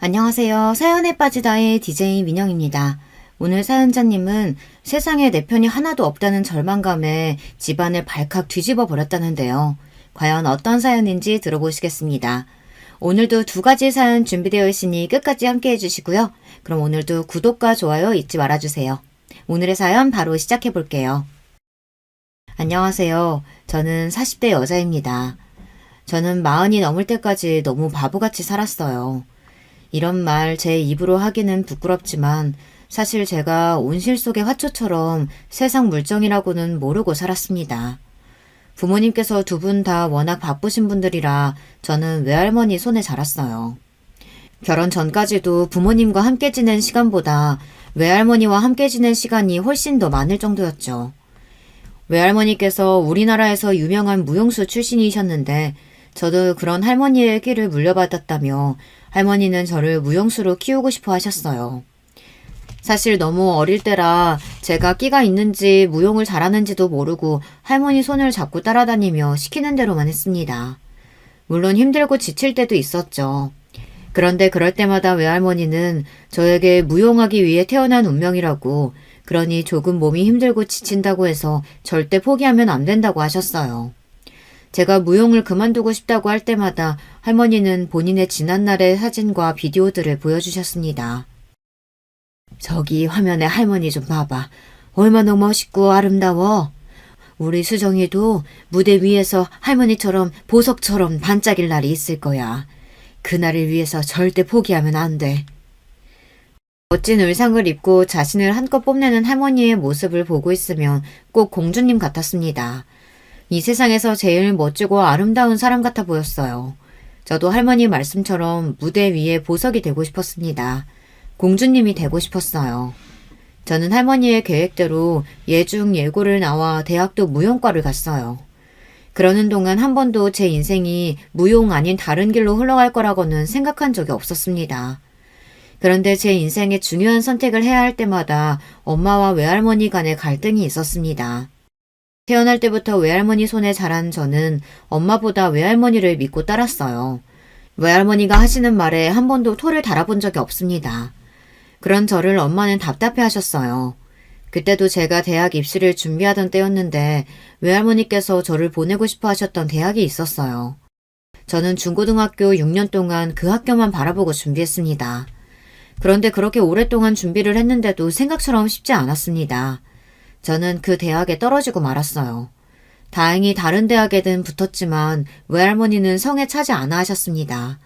안녕하세요. 사연에 빠지다의 DJ 민영입니다. 오늘 사연자님은 세상에 내 편이 하나도 없다는 절망감에 집안을 발칵 뒤집어 버렸다는데요. 과연 어떤 사연인지 들어보시겠습니다. 오늘도 두 가지 사연 준비되어 있으니 끝까지 함께 해주시고요. 그럼 오늘도 구독과 좋아요 잊지 말아주세요. 오늘의 사연 바로 시작해 볼게요. 안녕하세요. 저는 40대 여자입니다. 저는 40이 넘을 때까지 너무 바보같이 살았어요. 이런 말 제 입으로 하기는 부끄럽지만 사실 제가 온실 속의 화초처럼 세상 물정이라고는 모르고 살았습니다. 부모님께서 두 분 다 워낙 바쁘신 분들이라 저는 외할머니 손에 자랐어요. 결혼 전까지도 부모님과 함께 지낸 시간보다 외할머니와 함께 지낸 시간이 훨씬 더 많을 정도였죠. 외할머니께서 우리나라에서 유명한 무용수 출신이셨는데 저도 그런 할머니의 끼를 물려받았다며 할머니는 저를 무용수로 키우고 싶어 하셨어요. 사실 너무 어릴 때라 제가 끼가 있는지 무용을 잘하는지도 모르고 할머니 손을 잡고 따라다니며 시키는 대로만 했습니다. 물론 힘들고 지칠 때도 있었죠. 그런데 그럴 때마다 외할머니는 저에게 무용하기 위해 태어난 운명이라고, 그러니 조금 몸이 힘들고 지친다고 해서 절대 포기하면 안 된다고 하셨어요. 제가 무용을 그만두고 싶다고 할 때마다 할머니는 본인의 지난날의 사진과 비디오들을 보여주셨습니다. 저기 화면에 할머니 좀 봐봐. 얼마나 멋있고 아름다워. 우리 수정이도 무대 위에서 할머니처럼 보석처럼 반짝일 날이 있을 거야. 그날을 위해서 절대 포기하면 안 돼. 멋진 의상을 입고 자신을 한껏 뽐내는 할머니의 모습을 보고 있으면 꼭 공주님 같았습니다. 이 세상에서 제일 멋지고 아름다운 사람 같아 보였어요. 저도 할머니 말씀처럼 무대 위에 보석이 되고 싶었습니다. 공주님이 되고 싶었어요. 저는 할머니의 계획대로 예중 예고를 나와 대학도 무용과를 갔어요. 그러는 동안 한 번도 제 인생이 무용 아닌 다른 길로 흘러갈 거라고는 생각한 적이 없었습니다. 그런데 제 인생의 중요한 선택을 해야 할 때마다 엄마와 외할머니 간의 갈등이 있었습니다. 태어날 때부터 외할머니 손에 자란 저는 엄마보다 외할머니를 믿고 따랐어요. 외할머니가 하시는 말에 한 번도 토를 달아본 적이 없습니다. 그런 저를 엄마는 답답해 하셨어요. 그때도 제가 대학 입시를 준비하던 때였는데 외할머니께서 저를 보내고 싶어 하셨던 대학이 있었어요. 저는 중고등학교 6년 동안 그 학교만 바라보고 준비했습니다. 그런데 그렇게 오랫동안 준비를 했는데도 생각처럼 쉽지 않았습니다. 저는 그 대학에 떨어지고 말았어요. 다행히 다른 대학에는 붙었지만 외할머니는 성에 차지 않아 하셨습니다.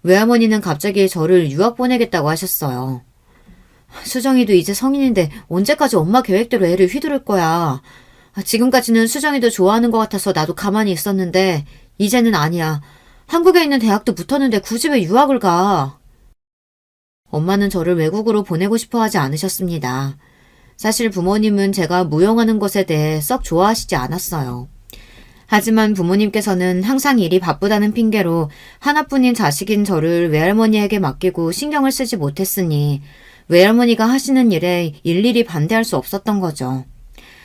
외할머니는 갑자기 저를 유학 보내겠다고 하셨어요. 수정이도 이제 성인인데 언제까지 엄마 계획대로 애를 휘두를 거야. 지금까지는 수정이도 좋아하는 것 같아서 나도 가만히 있었는데 이제는 아니야. 한국에 있는 대학도 붙었는데 굳이 왜 유학을 가? 엄마는 저를 외국으로 보내고 싶어 하지 않으셨습니다. 사실 부모님은 제가 무용하는 것에 대해 썩 좋아하시지 않았어요. 하지만 부모님께서는 항상 일이 바쁘다는 핑계로 하나뿐인 자식인 저를 외할머니에게 맡기고 신경을 쓰지 못했으니 외할머니가 하시는 일에 일일이 반대할 수 없었던 거죠.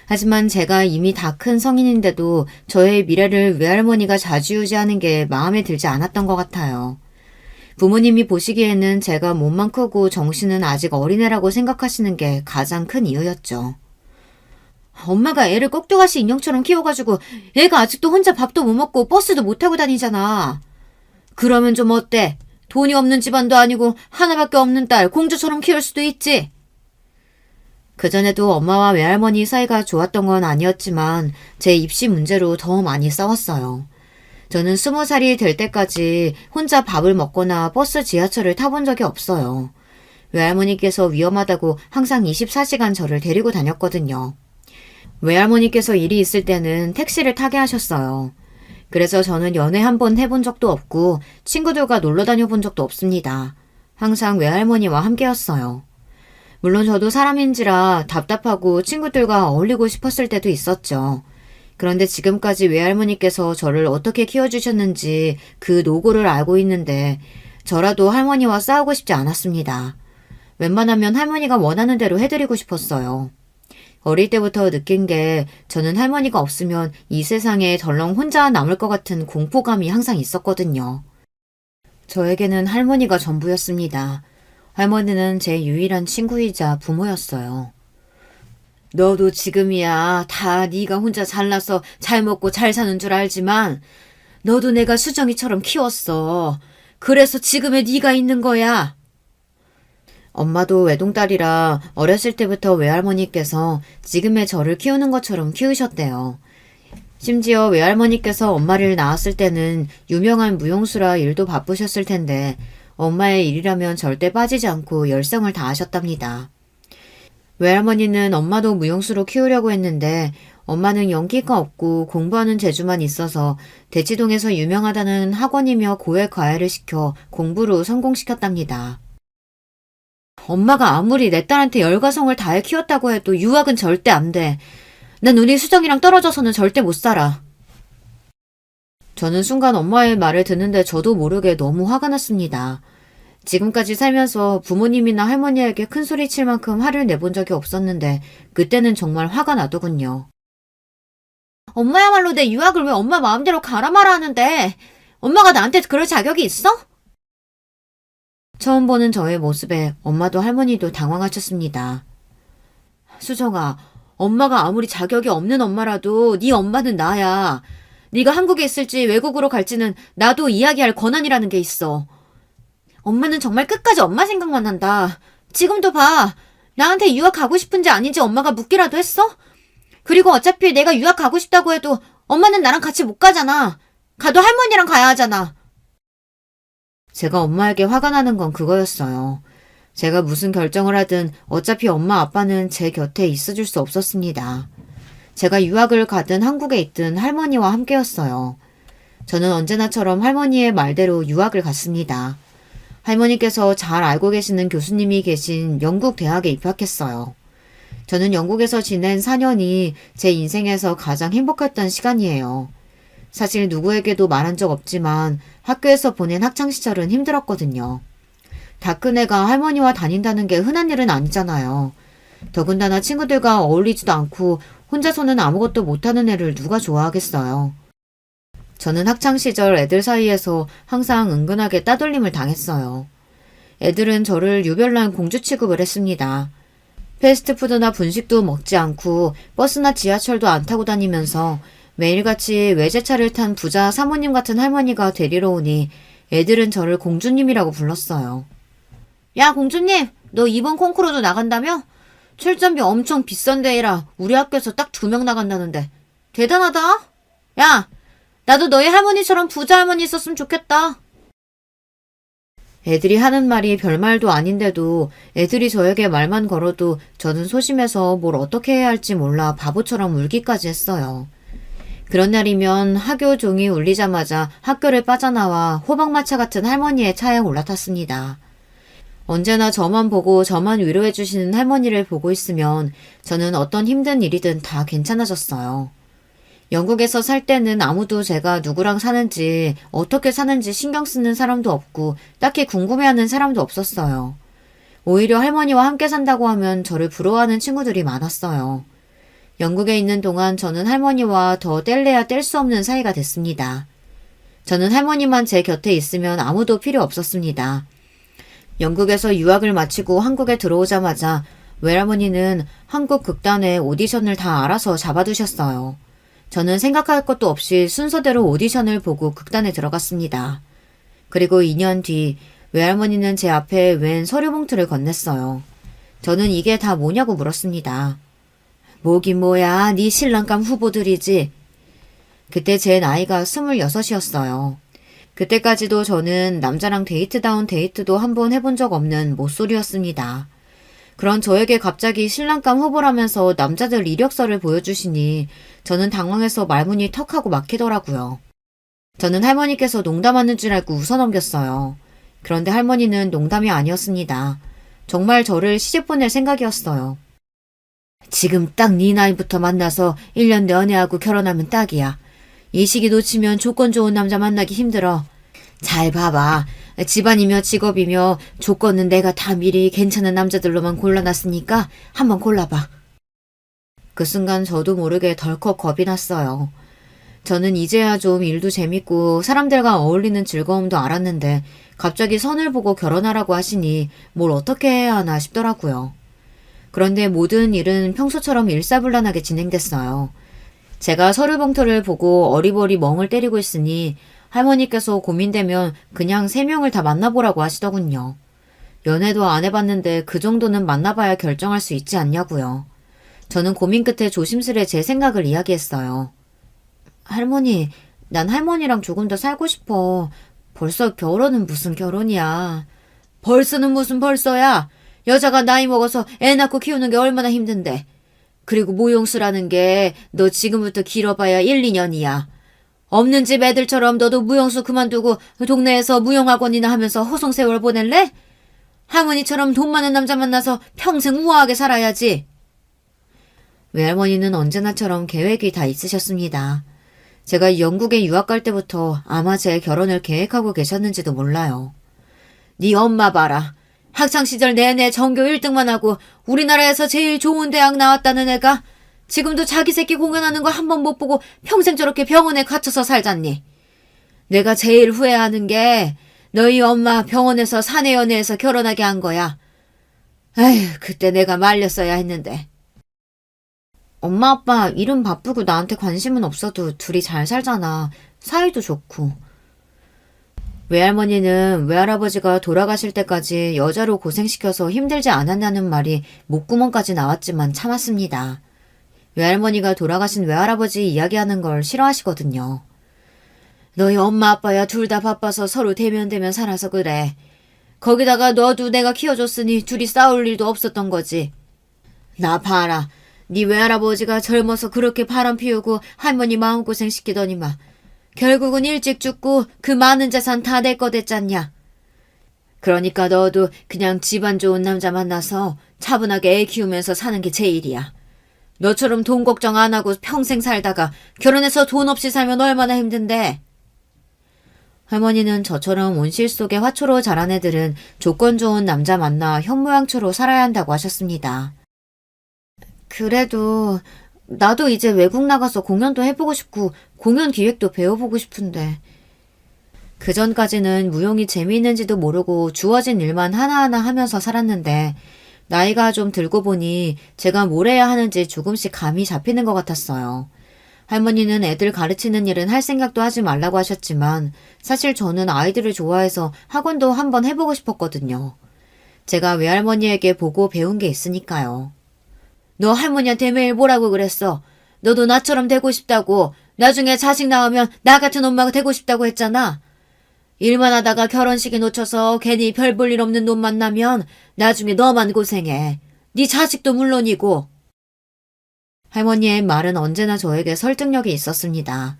하지만 제가 이미 다 큰 성인인데도 저의 미래를 외할머니가 좌지우지하는 게 마음에 들지 않았던 것 같아요. 부모님이 보시기에는 제가 몸만 크고 정신은 아직 어린애라고 생각하시는 게 가장 큰 이유였죠. 엄마가 애를 꼭두가시 인형처럼 키워가지고 애가 아직도 혼자 밥도 못 먹고 버스도 못 타고 다니잖아. 그러면 좀 어때? 돈이 없는 집안도 아니고 하나밖에 없는 딸 공주처럼 키울 수도 있지. 그전에도 엄마와 외할머니 사이가 좋았던 건 아니었지만 제 입시 문제로 더 많이 싸웠어요. 저는 20살이 될 때까지 혼자 밥을 먹거나 버스 지하철을 타본 적이 없어요. 외할머니께서 위험하다고 항상 24시간 저를 데리고 다녔거든요. 외할머니께서 일이 있을 때는 택시를 타게 하셨어요. 그래서 저는 연애 한 번 해본 적도 없고 친구들과 놀러 다녀본 적도 없습니다. 항상 외할머니와 함께였어요. 물론 저도 사람인지라 답답하고 친구들과 어울리고 싶었을 때도 있었죠. 그런데 지금까지 외할머니께서 저를 어떻게 키워주셨는지 그 노고를 알고 있는데 저라도 할머니와 싸우고 싶지 않았습니다. 웬만하면 할머니가 원하는 대로 해드리고 싶었어요. 어릴 때부터 느낀 게 저는 할머니가 없으면 이 세상에 덜렁 혼자 남을 것 같은 공포감이 항상 있었거든요. 저에게는 할머니가 전부였습니다. 할머니는 제 유일한 친구이자 부모였어요. 너도 지금이야 다 네가 혼자 잘나서 잘 먹고 잘 사는 줄 알지만 너도 내가 수정이처럼 키웠어. 그래서 지금의 네가 있는 거야. 엄마도 외동딸이라 어렸을 때부터 외할머니께서 지금의 저를 키우는 것처럼 키우셨대요. 심지어 외할머니께서 엄마를 낳았을 때는 유명한 무용수라 일도 바쁘셨을 텐데 엄마의 일이라면 절대 빠지지 않고 열성을 다하셨답니다. 외할머니는 엄마도 무용수로 키우려고 했는데 엄마는 연기가 없고 공부하는 재주만 있어서 대치동에서 유명하다는 학원이며 고액 과외를 시켜 공부로 성공시켰답니다. 엄마가 아무리 내 딸한테 열과성을 다해 키웠다고 해도 유학은 절대 안 돼. 난 우리 수정이랑 떨어져서는 절대 못 살아. 저는 순간 엄마의 말을 듣는데 저도 모르게 너무 화가 났습니다. 지금까지 살면서 부모님이나 할머니에게 큰 소리 칠 만큼 화를 내본 적이 없었는데 그때는 정말 화가 나더군요. 엄마야말로 내 유학을 왜 엄마 마음대로 가라 마라 하는데 엄마가 나한테 그럴 자격이 있어? 처음 보는 저의 모습에 엄마도 할머니도 당황하셨습니다. 수정아, 엄마가 아무리 자격이 없는 엄마라도 네 엄마는 나야. 네가 한국에 있을지 외국으로 갈지는 나도 이야기할 권한이라는 게 있어. 엄마는 정말 끝까지 엄마 생각만 한다. 지금도 봐. 나한테 유학 가고 싶은지 아닌지 엄마가 묻기라도 했어? 그리고 어차피 내가 유학 가고 싶다고 해도 엄마는 나랑 같이 못 가잖아. 가도 할머니랑 가야 하잖아. 제가 엄마에게 화가 나는 건 그거였어요. 제가 무슨 결정을 하든 어차피 엄마 아빠는 제 곁에 있어줄 수 없었습니다. 제가 유학을 가든 한국에 있든 할머니와 함께였어요. 저는 언제나처럼 할머니의 말대로 유학을 갔습니다. 할머니께서 잘 알고 계시는 교수님이 계신 영국 대학에 입학했어요. 저는 영국에서 지낸 4년이 제 인생에서 가장 행복했던 시간이에요. 사실 누구에게도 말한 적 없지만 학교에서 보낸 학창시절은 힘들었거든요. 다 큰 애가 할머니와 다닌다는 게 흔한 일은 아니잖아요. 더군다나 친구들과 어울리지도 않고 혼자서는 아무것도 못하는 애를 누가 좋아하겠어요. 저는 학창시절 애들 사이에서 항상 은근하게 따돌림을 당했어요. 애들은 저를 유별난 공주 취급을 했습니다. 패스트푸드나 분식도 먹지 않고 버스나 지하철도 안 타고 다니면서 매일같이 외제차를 탄 부자 사모님 같은 할머니가 데리러 오니 애들은 저를 공주님이라고 불렀어요. 야, 공주님, 너 이번 콩쿠르도 나간다며? 출전비 엄청 비싼 데이라 우리 학교에서 딱 2명 나간다는데. 대단하다. 야, 나도 너희 할머니처럼 부자 할머니 있었으면 좋겠다. 애들이 하는 말이 별말도 아닌데도 애들이 저에게 말만 걸어도 저는 소심해서 뭘 어떻게 해야 할지 몰라 바보처럼 울기까지 했어요. 그런 날이면 학교 종이 울리자마자 학교를 빠져나와 호박마차 같은 할머니의 차에 올라탔습니다. 언제나 저만 보고 저만 위로해 주시는 할머니를 보고 있으면 저는 어떤 힘든 일이든 다 괜찮아졌어요. 영국에서 살 때는 아무도 제가 누구랑 사는지 어떻게 사는지 신경 쓰는 사람도 없고 딱히 궁금해하는 사람도 없었어요. 오히려 할머니와 함께 산다고 하면 저를 부러워하는 친구들이 많았어요. 영국에 있는 동안 저는 할머니와 더 뗄래야 뗄 수 없는 사이가 됐습니다. 저는 할머니만 제 곁에 있으면 아무도 필요 없었습니다. 영국에서 유학을 마치고 한국에 들어오자마자 외할머니는 한국 극단의 오디션을 다 알아서 잡아두셨어요. 저는 생각할 것도 없이 순서대로 오디션을 보고 극단에 들어갔습니다. 그리고 2년 뒤 외할머니는 제 앞에 웬 서류 봉투를 건넸어요. 저는 이게 다 뭐냐고 물었습니다. 뭐긴 뭐야, 네 신랑감 후보들이지. 그때 제 나이가 26이었어요. 그때까지도 저는 남자랑 데이트다운 데이트도 한 번 해본 적 없는 모쏠이었습니다. 그런 저에게 갑자기 신랑감 후보라면서 남자들 이력서를 보여주시니 저는 당황해서 말문이 턱하고 막히더라고요. 저는 할머니께서 농담하는 줄 알고 웃어넘겼어요. 그런데 할머니는 농담이 아니었습니다. 정말 저를 시집 보낼 생각이었어요. 지금 딱 네 나이부터 만나서 1년 연애하고 결혼하면 딱이야. 이 시기 놓치면 조건 좋은 남자 만나기 힘들어. 잘 봐봐. 집안이며 직업이며 조건은 내가 다 미리 괜찮은 남자들로만 골라놨으니까 한번 골라봐. 그 순간 저도 모르게 덜컥 겁이 났어요. 저는 이제야 좀 일도 재밌고 사람들과 어울리는 즐거움도 알았는데 갑자기 선을 보고 결혼하라고 하시니 뭘 어떻게 해야 하나 싶더라고요. 그런데 모든 일은 평소처럼 일사불란하게 진행됐어요. 제가 서류 봉투를 보고 어리버리 멍을 때리고 있으니 할머니께서 고민되면 그냥 3명을 다 만나보라고 하시더군요. 연애도 안 해봤는데 그 정도는 만나봐야 결정할 수 있지 않냐고요. 저는 고민 끝에 조심스레 제 생각을 이야기했어요. 할머니, 난 할머니랑 조금 더 살고 싶어. 벌써 결혼은 무슨 결혼이야. 벌써는 무슨 벌써야. 여자가 나이 먹어서 애 낳고 키우는 게 얼마나 힘든데. 그리고 무용수라는 게 너 지금부터 길어봐야 1, 2년이야. 없는 집 애들처럼 너도 무용수 그만두고 동네에서 무용학원이나 하면서 허송세월 보낼래? 할머니처럼 돈 많은 남자 만나서 평생 우아하게 살아야지. 외할머니는 언제나처럼 계획이 다 있으셨습니다. 제가 영국에 유학 갈 때부터 아마 제 결혼을 계획하고 계셨는지도 몰라요. 네 엄마 봐라. 학창시절 내내 전교 1등만 하고 우리나라에서 제일 좋은 대학 나왔다는 애가 지금도 자기 새끼 공연하는 거 한 번 못 보고 평생 저렇게 병원에 갇혀서 살잖니. 내가 제일 후회하는 게 너희 엄마 병원에서 사내 연애해서 결혼하게 한 거야. 에휴, 그때 내가 말렸어야 했는데. 엄마 아빠 일은 바쁘고 나한테 관심은 없어도 둘이 잘 살잖아. 사이도 좋고. 외할머니는 외할아버지가 돌아가실 때까지 여자로 고생시켜서 힘들지 않았냐는 말이 목구멍까지 나왔지만 참았습니다. 외할머니가 돌아가신 외할아버지 이야기하는 걸 싫어하시거든요. 너희 엄마 아빠야 둘 다 바빠서 서로 대면대면 살아서 그래. 거기다가 너도 내가 키워줬으니 둘이 싸울 일도 없었던 거지. 나 봐라. 네 외할아버지가 젊어서 그렇게 바람 피우고 할머니 마음고생 시키더니만 결국은 일찍 죽고 그 많은 재산 다 내 거 됐잖냐. 그러니까 너도 그냥 집안 좋은 남자 만나서 차분하게 애 키우면서 사는 게 제일이야. 너처럼 돈 걱정 안 하고 평생 살다가 결혼해서 돈 없이 살면 얼마나 힘든데. 할머니는 저처럼 온실 속의 화초로 자란 애들은 조건 좋은 남자 만나 현모양처로 살아야 한다고 하셨습니다. 그래도 나도 이제 외국 나가서 공연도 해보고 싶고 공연 기획도 배워보고 싶은데. 그전까지는 무용이 재미있는지도 모르고 주어진 일만 하나하나 하면서 살았는데 나이가 좀 들고 보니 제가 뭘 해야 하는지 조금씩 감이 잡히는 것 같았어요. 할머니는 애들 가르치는 일은 할 생각도 하지 말라고 하셨지만 사실 저는 아이들을 좋아해서 학원도 한번 해보고 싶었거든요. 제가 외할머니에게 보고 배운 게 있으니까요. 너 할머니한테 매일 뭐라고 그랬어? 너도 나처럼 되고 싶다고. 나중에 자식 낳으면 나 같은 엄마가 되고 싶다고 했잖아. 일만 하다가 결혼식에 놓쳐서 괜히 별 볼 일 없는 놈 만나면 나중에 너만 고생해. 네 자식도 물론이고. 할머니의 말은 언제나 저에게 설득력이 있었습니다.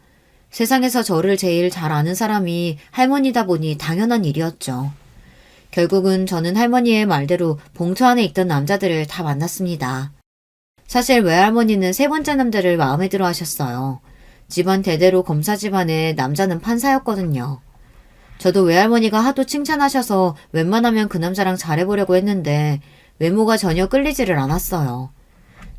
세상에서 저를 제일 잘 아는 사람이 할머니다 보니 당연한 일이었죠. 결국은 저는 할머니의 말대로 봉투 안에 있던 남자들을 다 만났습니다. 사실 외할머니는 3번째 남자를 마음에 들어 하셨어요. 집안 대대로 검사 집안에 남자는 판사였거든요. 저도 외할머니가 하도 칭찬하셔서 웬만하면 그 남자랑 잘해보려고 했는데 외모가 전혀 끌리지를 않았어요.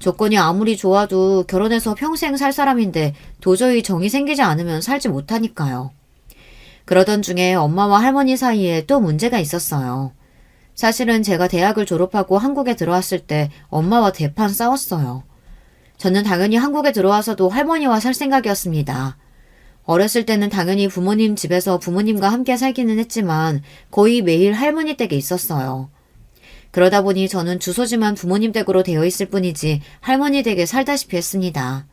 조건이 아무리 좋아도 결혼해서 평생 살 사람인데 도저히 정이 생기지 않으면 살지 못하니까요. 그러던 중에 엄마와 할머니 사이에 또 문제가 있었어요. 사실은 제가 대학을 졸업하고 한국에 들어왔을 때 엄마와 대판 싸웠어요. 저는 당연히 한국에 들어와서도 할머니와 살 생각이었습니다. 어렸을 때는 당연히 부모님 집에서 부모님과 함께 살기는 했지만 거의 매일 할머니 댁에 있었어요. 그러다 보니 저는 주소지만 부모님 댁으로 되어 있을 뿐이지 할머니 댁에 살다시피 했습니다.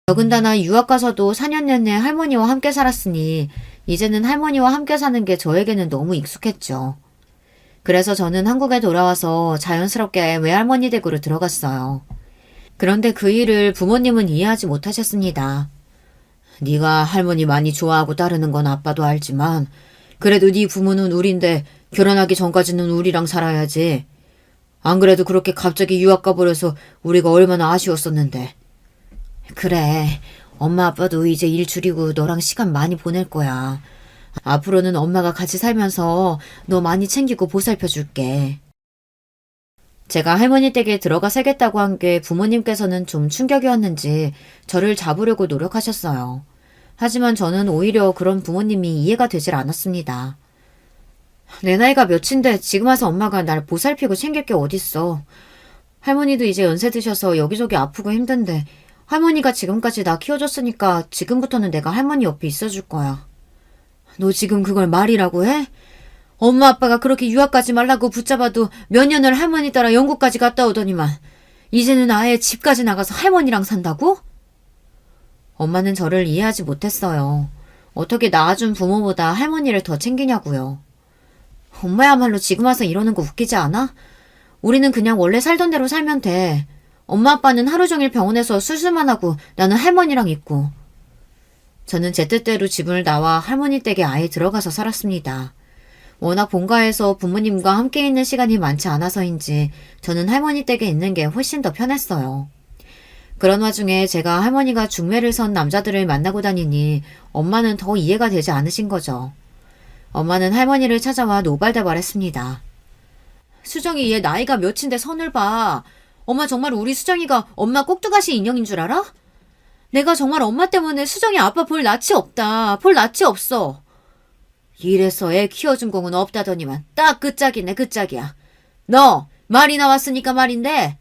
더군다나 유학 가서도 4년 내내 할머니와 함께 살았으니 이제는 할머니와 함께 사는 게 저에게는 너무 익숙했죠. 그래서 저는 한국에 돌아와서 자연스럽게 외할머니 댁으로 들어갔어요. 그런데 그 일을 부모님은 이해하지 못하셨습니다. 네가 할머니 많이 좋아하고 따르는 건 아빠도 알지만 그래도 네 부모는 우린데 결혼하기 전까지는 우리랑 살아야지. 안 그래도 그렇게 갑자기 유학 가버려서 우리가 얼마나 아쉬웠었는데. 그래, 엄마 아빠도 이제 일 줄이고 너랑 시간 많이 보낼 거야. 앞으로는 엄마가 같이 살면서 너 많이 챙기고 보살펴줄게. 제가 할머니 댁에 들어가 살겠다고 한 게 부모님께서는 좀 충격이었는지 저를 잡으려고 노력하셨어요. 하지만 저는 오히려 그런 부모님이 이해가 되질 않았습니다. 내 나이가 몇인데 지금 와서 엄마가 날 보살피고 챙길 게 어딨어. 할머니도 이제 연세 드셔서 여기저기 아프고 힘든데 할머니가 지금까지 나 키워줬으니까 지금부터는 내가 할머니 옆에 있어줄 거야. 너 지금 그걸 말이라고 해? 엄마 아빠가 그렇게 유학 가지 말라고 붙잡아도 몇 년을 할머니 따라 영국까지 갔다 오더니만 이제는 아예 집까지 나가서 할머니랑 산다고? 엄마는 저를 이해하지 못했어요. 어떻게 낳아준 부모보다 할머니를 더 챙기냐고요. 엄마야말로 지금 와서 이러는 거 웃기지 않아? 우리는 그냥 원래 살던 대로 살면 돼. 엄마 아빠는 하루 종일 병원에서 수술만 하고 나는 할머니랑 있고. 저는 제 뜻대로 집을 나와 할머니 댁에 아예 들어가서 살았습니다. 워낙 본가에서 부모님과 함께 있는 시간이 많지 않아서인지 저는 할머니 댁에 있는 게 훨씬 더 편했어요. 그런 와중에 제가 할머니가 중매를 선 남자들을 만나고 다니니 엄마는 더 이해가 되지 않으신 거죠. 엄마는 할머니를 찾아와 노발대발했습니다. 수정이 얘 나이가 몇인데 선을 봐. 엄마 정말 우리 수정이가 엄마 꼭두가시 인형인 줄 알아? 내가 정말 엄마 때문에 수정이 아빠 볼 낯이 없다. 볼 낯이 없어. 이래서 애 키워준 공은 없다더니만 딱 그 짝이네 그 짝이야. 너 말이 나왔으니까 말인데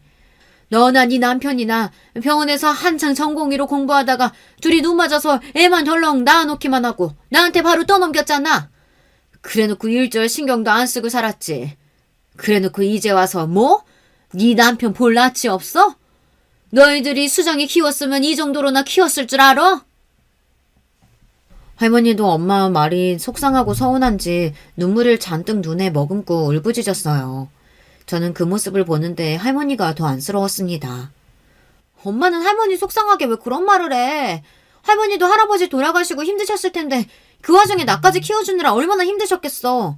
너나 네 남편이나 병원에서 한창 전공의로 공부하다가 둘이 눈 맞아서 애만 덜렁 낳아놓기만 하고 나한테 바로 떠넘겼잖아. 그래놓고 일절 신경도 안 쓰고 살았지. 그래놓고 이제 와서 뭐? 네 남편 볼 낯이 없어? 너희들이 수정이 키웠으면 이 정도로나 키웠을 줄 알아? 할머니도 엄마 말이 속상하고 서운한지 눈물을 잔뜩 눈에 머금고 울부짖었어요. 저는 그 모습을 보는데 할머니가 더 안쓰러웠습니다. 엄마는 할머니 속상하게 왜 그런 말을 해? 할머니도 할아버지 돌아가시고 힘드셨을 텐데 그 와중에 나까지 키워주느라 얼마나 힘드셨겠어.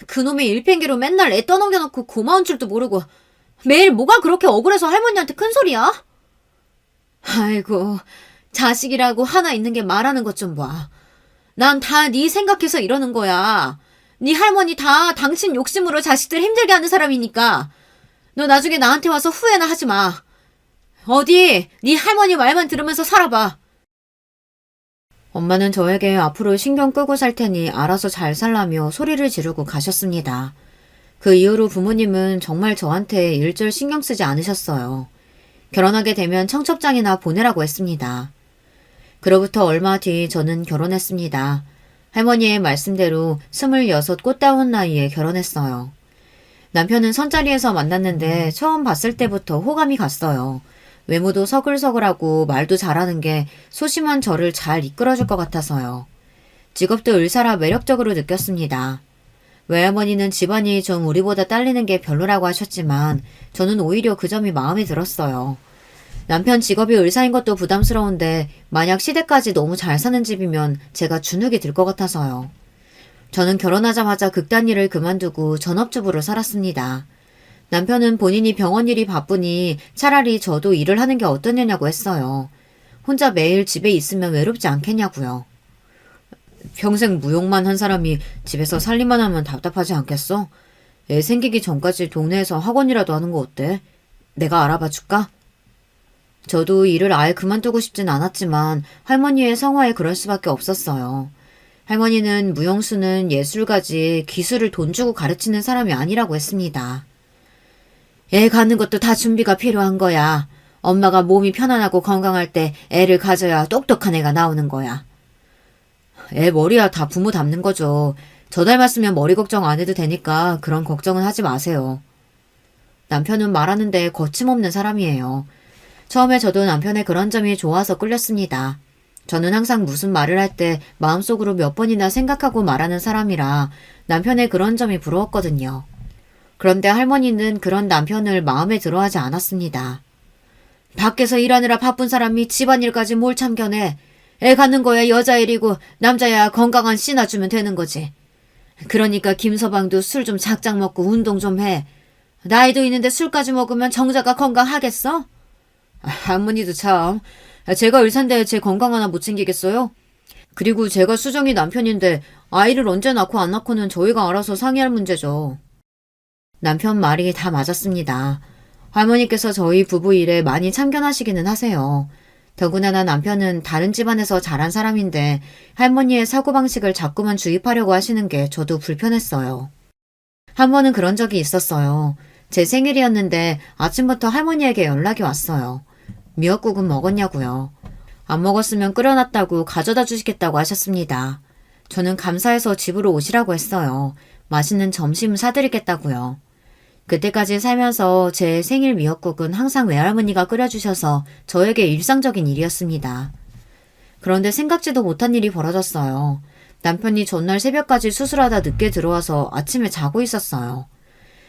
그놈의 일팽개로 맨날 애 떠넘겨놓고 고마운 줄도 모르고 매일 뭐가 그렇게 억울해서 할머니한테 큰 소리야? 아이고, 자식이라고 하나 있는 게 말하는 것 좀 봐. 난 다 네 생각해서 이러는 거야. 네 할머니 다 당신 욕심으로 자식들 힘들게 하는 사람이니까. 너 나중에 나한테 와서 후회나 하지 마. 어디 네 할머니 말만 들으면서 살아봐. 엄마는 저에게 앞으로 신경 끄고 살 테니 알아서 잘 살라며 소리를 지르고 가셨습니다. 그 이후로 부모님은 정말 저한테 일절 신경 쓰지 않으셨어요. 결혼하게 되면 청첩장이나 보내라고 했습니다. 그로부터 얼마 뒤 저는 결혼했습니다. 할머니의 말씀대로 26 꽃다운 나이에 결혼했어요. 남편은 선자리에서 만났는데 처음 봤을 때부터 호감이 갔어요. 외모도 서글서글하고 말도 잘하는 게 소심한 저를 잘 이끌어줄 것 같아서요. 직업도 의사라 매력적으로 느꼈습니다. 외할머니는 집안이 좀 우리보다 딸리는 게 별로라고 하셨지만 저는 오히려 그 점이 마음에 들었어요. 남편 직업이 의사인 것도 부담스러운데 만약 시댁까지 너무 잘 사는 집이면 제가 주눅이 들 것 같아서요. 저는 결혼하자마자 극단 일을 그만두고 전업주부로 살았습니다. 남편은 본인이 병원 일이 바쁘니 차라리 저도 일을 하는 게 어떠냐고 했어요. 혼자 매일 집에 있으면 외롭지 않겠냐고요. 평생 무용만 한 사람이 집에서 살림만 하면 답답하지 않겠어? 애 생기기 전까지 동네에서 학원이라도 하는 거 어때? 내가 알아봐 줄까? 저도 일을 아예 그만두고 싶진 않았지만 할머니의 성화에 그럴 수밖에 없었어요. 할머니는 무용수는 예술가지 기술을 돈 주고 가르치는 사람이 아니라고 했습니다. 애 가는 것도 다 준비가 필요한 거야. 엄마가 몸이 편안하고 건강할 때 애를 가져야 똑똑한 애가 나오는 거야. 애 머리야 다 부모 닮는 거죠. 저 닮았으면 머리 걱정 안 해도 되니까 그런 걱정은 하지 마세요. 남편은 말하는데 거침없는 사람이에요. 처음에 저도 남편의 그런 점이 좋아서 끌렸습니다. 저는 항상 무슨 말을 할 때 마음속으로 몇 번이나 생각하고 말하는 사람이라 남편의 그런 점이 부러웠거든요. 그런데 할머니는 그런 남편을 마음에 들어하지 않았습니다. 밖에서 일하느라 바쁜 사람이 집안일까지 뭘 참견해. 애 갖는 거야 여자일이고 남자야 건강한 씨나 주면 되는 거지. 그러니까 김서방도 술 좀 작작 먹고 운동 좀 해. 나이도 있는데 술까지 먹으면 정자가 건강하겠어? 할머니도 참. 제가 의사인데 제 건강 하나 못 챙기겠어요? 그리고 제가 수정이 남편인데 아이를 언제 낳고 안 낳고는 저희가 알아서 상의할 문제죠. 남편 말이 다 맞았습니다. 할머니께서 저희 부부 일에 많이 참견하시기는 하세요. 더구나 남편은 다른 집안에서 자란 사람인데 할머니의 사고방식을 자꾸만 주입하려고 하시는 게 저도 불편했어요. 한 번은 그런 적이 있었어요. 제 생일이었는데 아침부터 할머니에게 연락이 왔어요. 미역국은 먹었냐고요. 안 먹었으면 끓여놨다고 가져다 주시겠다고 하셨습니다. 저는 감사해서 집으로 오시라고 했어요. 맛있는 점심 사드리겠다고요. 그때까지 살면서 제 생일 미역국은 항상 외할머니가 끓여주셔서 저에게 일상적인 일이었습니다. 그런데 생각지도 못한 일이 벌어졌어요. 남편이 전날 새벽까지 수술하다 늦게 들어와서 아침에 자고 있었어요.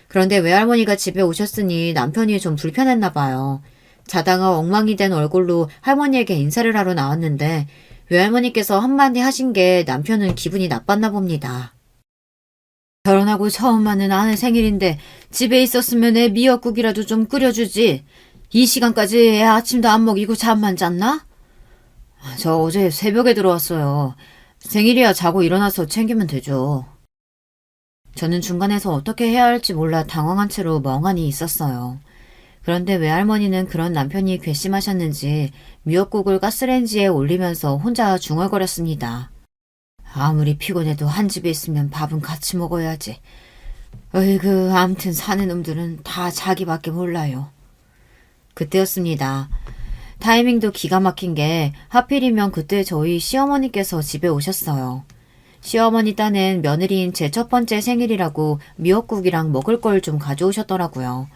그런데 외할머니가 집에 오셨으니 남편이 좀 불편했나 봐요. 자다가 엉망이 된 얼굴로 할머니에게 인사를 하러 나왔는데 외할머니께서 한마디 하신 게 남편은 기분이 나빴나 봅니다. 결혼하고 처음 맞는 아내 생일인데 집에 있었으면 애 미역국이라도 좀 끓여주지. 이 시간까지 애 아침도 안 먹이고 잠만 잤나? 저 어제 새벽에 들어왔어요. 생일이야 자고 일어나서 챙기면 되죠. 저는 중간에서 어떻게 해야 할지 몰라 당황한 채로 멍하니 있었어요. 그런데 외할머니는 그런 남편이 괘씸하셨는지 미역국을 가스레인지에 올리면서 혼자 중얼거렸습니다. 아무리 피곤해도 한 집에 있으면 밥은 같이 먹어야지. 어이구, 암튼 사는 놈들은 다 자기밖에 몰라요. 그때였습니다. 타이밍도 기가 막힌 게 하필이면 그때 저희 시어머니께서 집에 오셨어요. 시어머니 딴엔 며느리인 제 첫 번째 생일이라고 미역국이랑 먹을 걸 좀 가져오셨더라고요.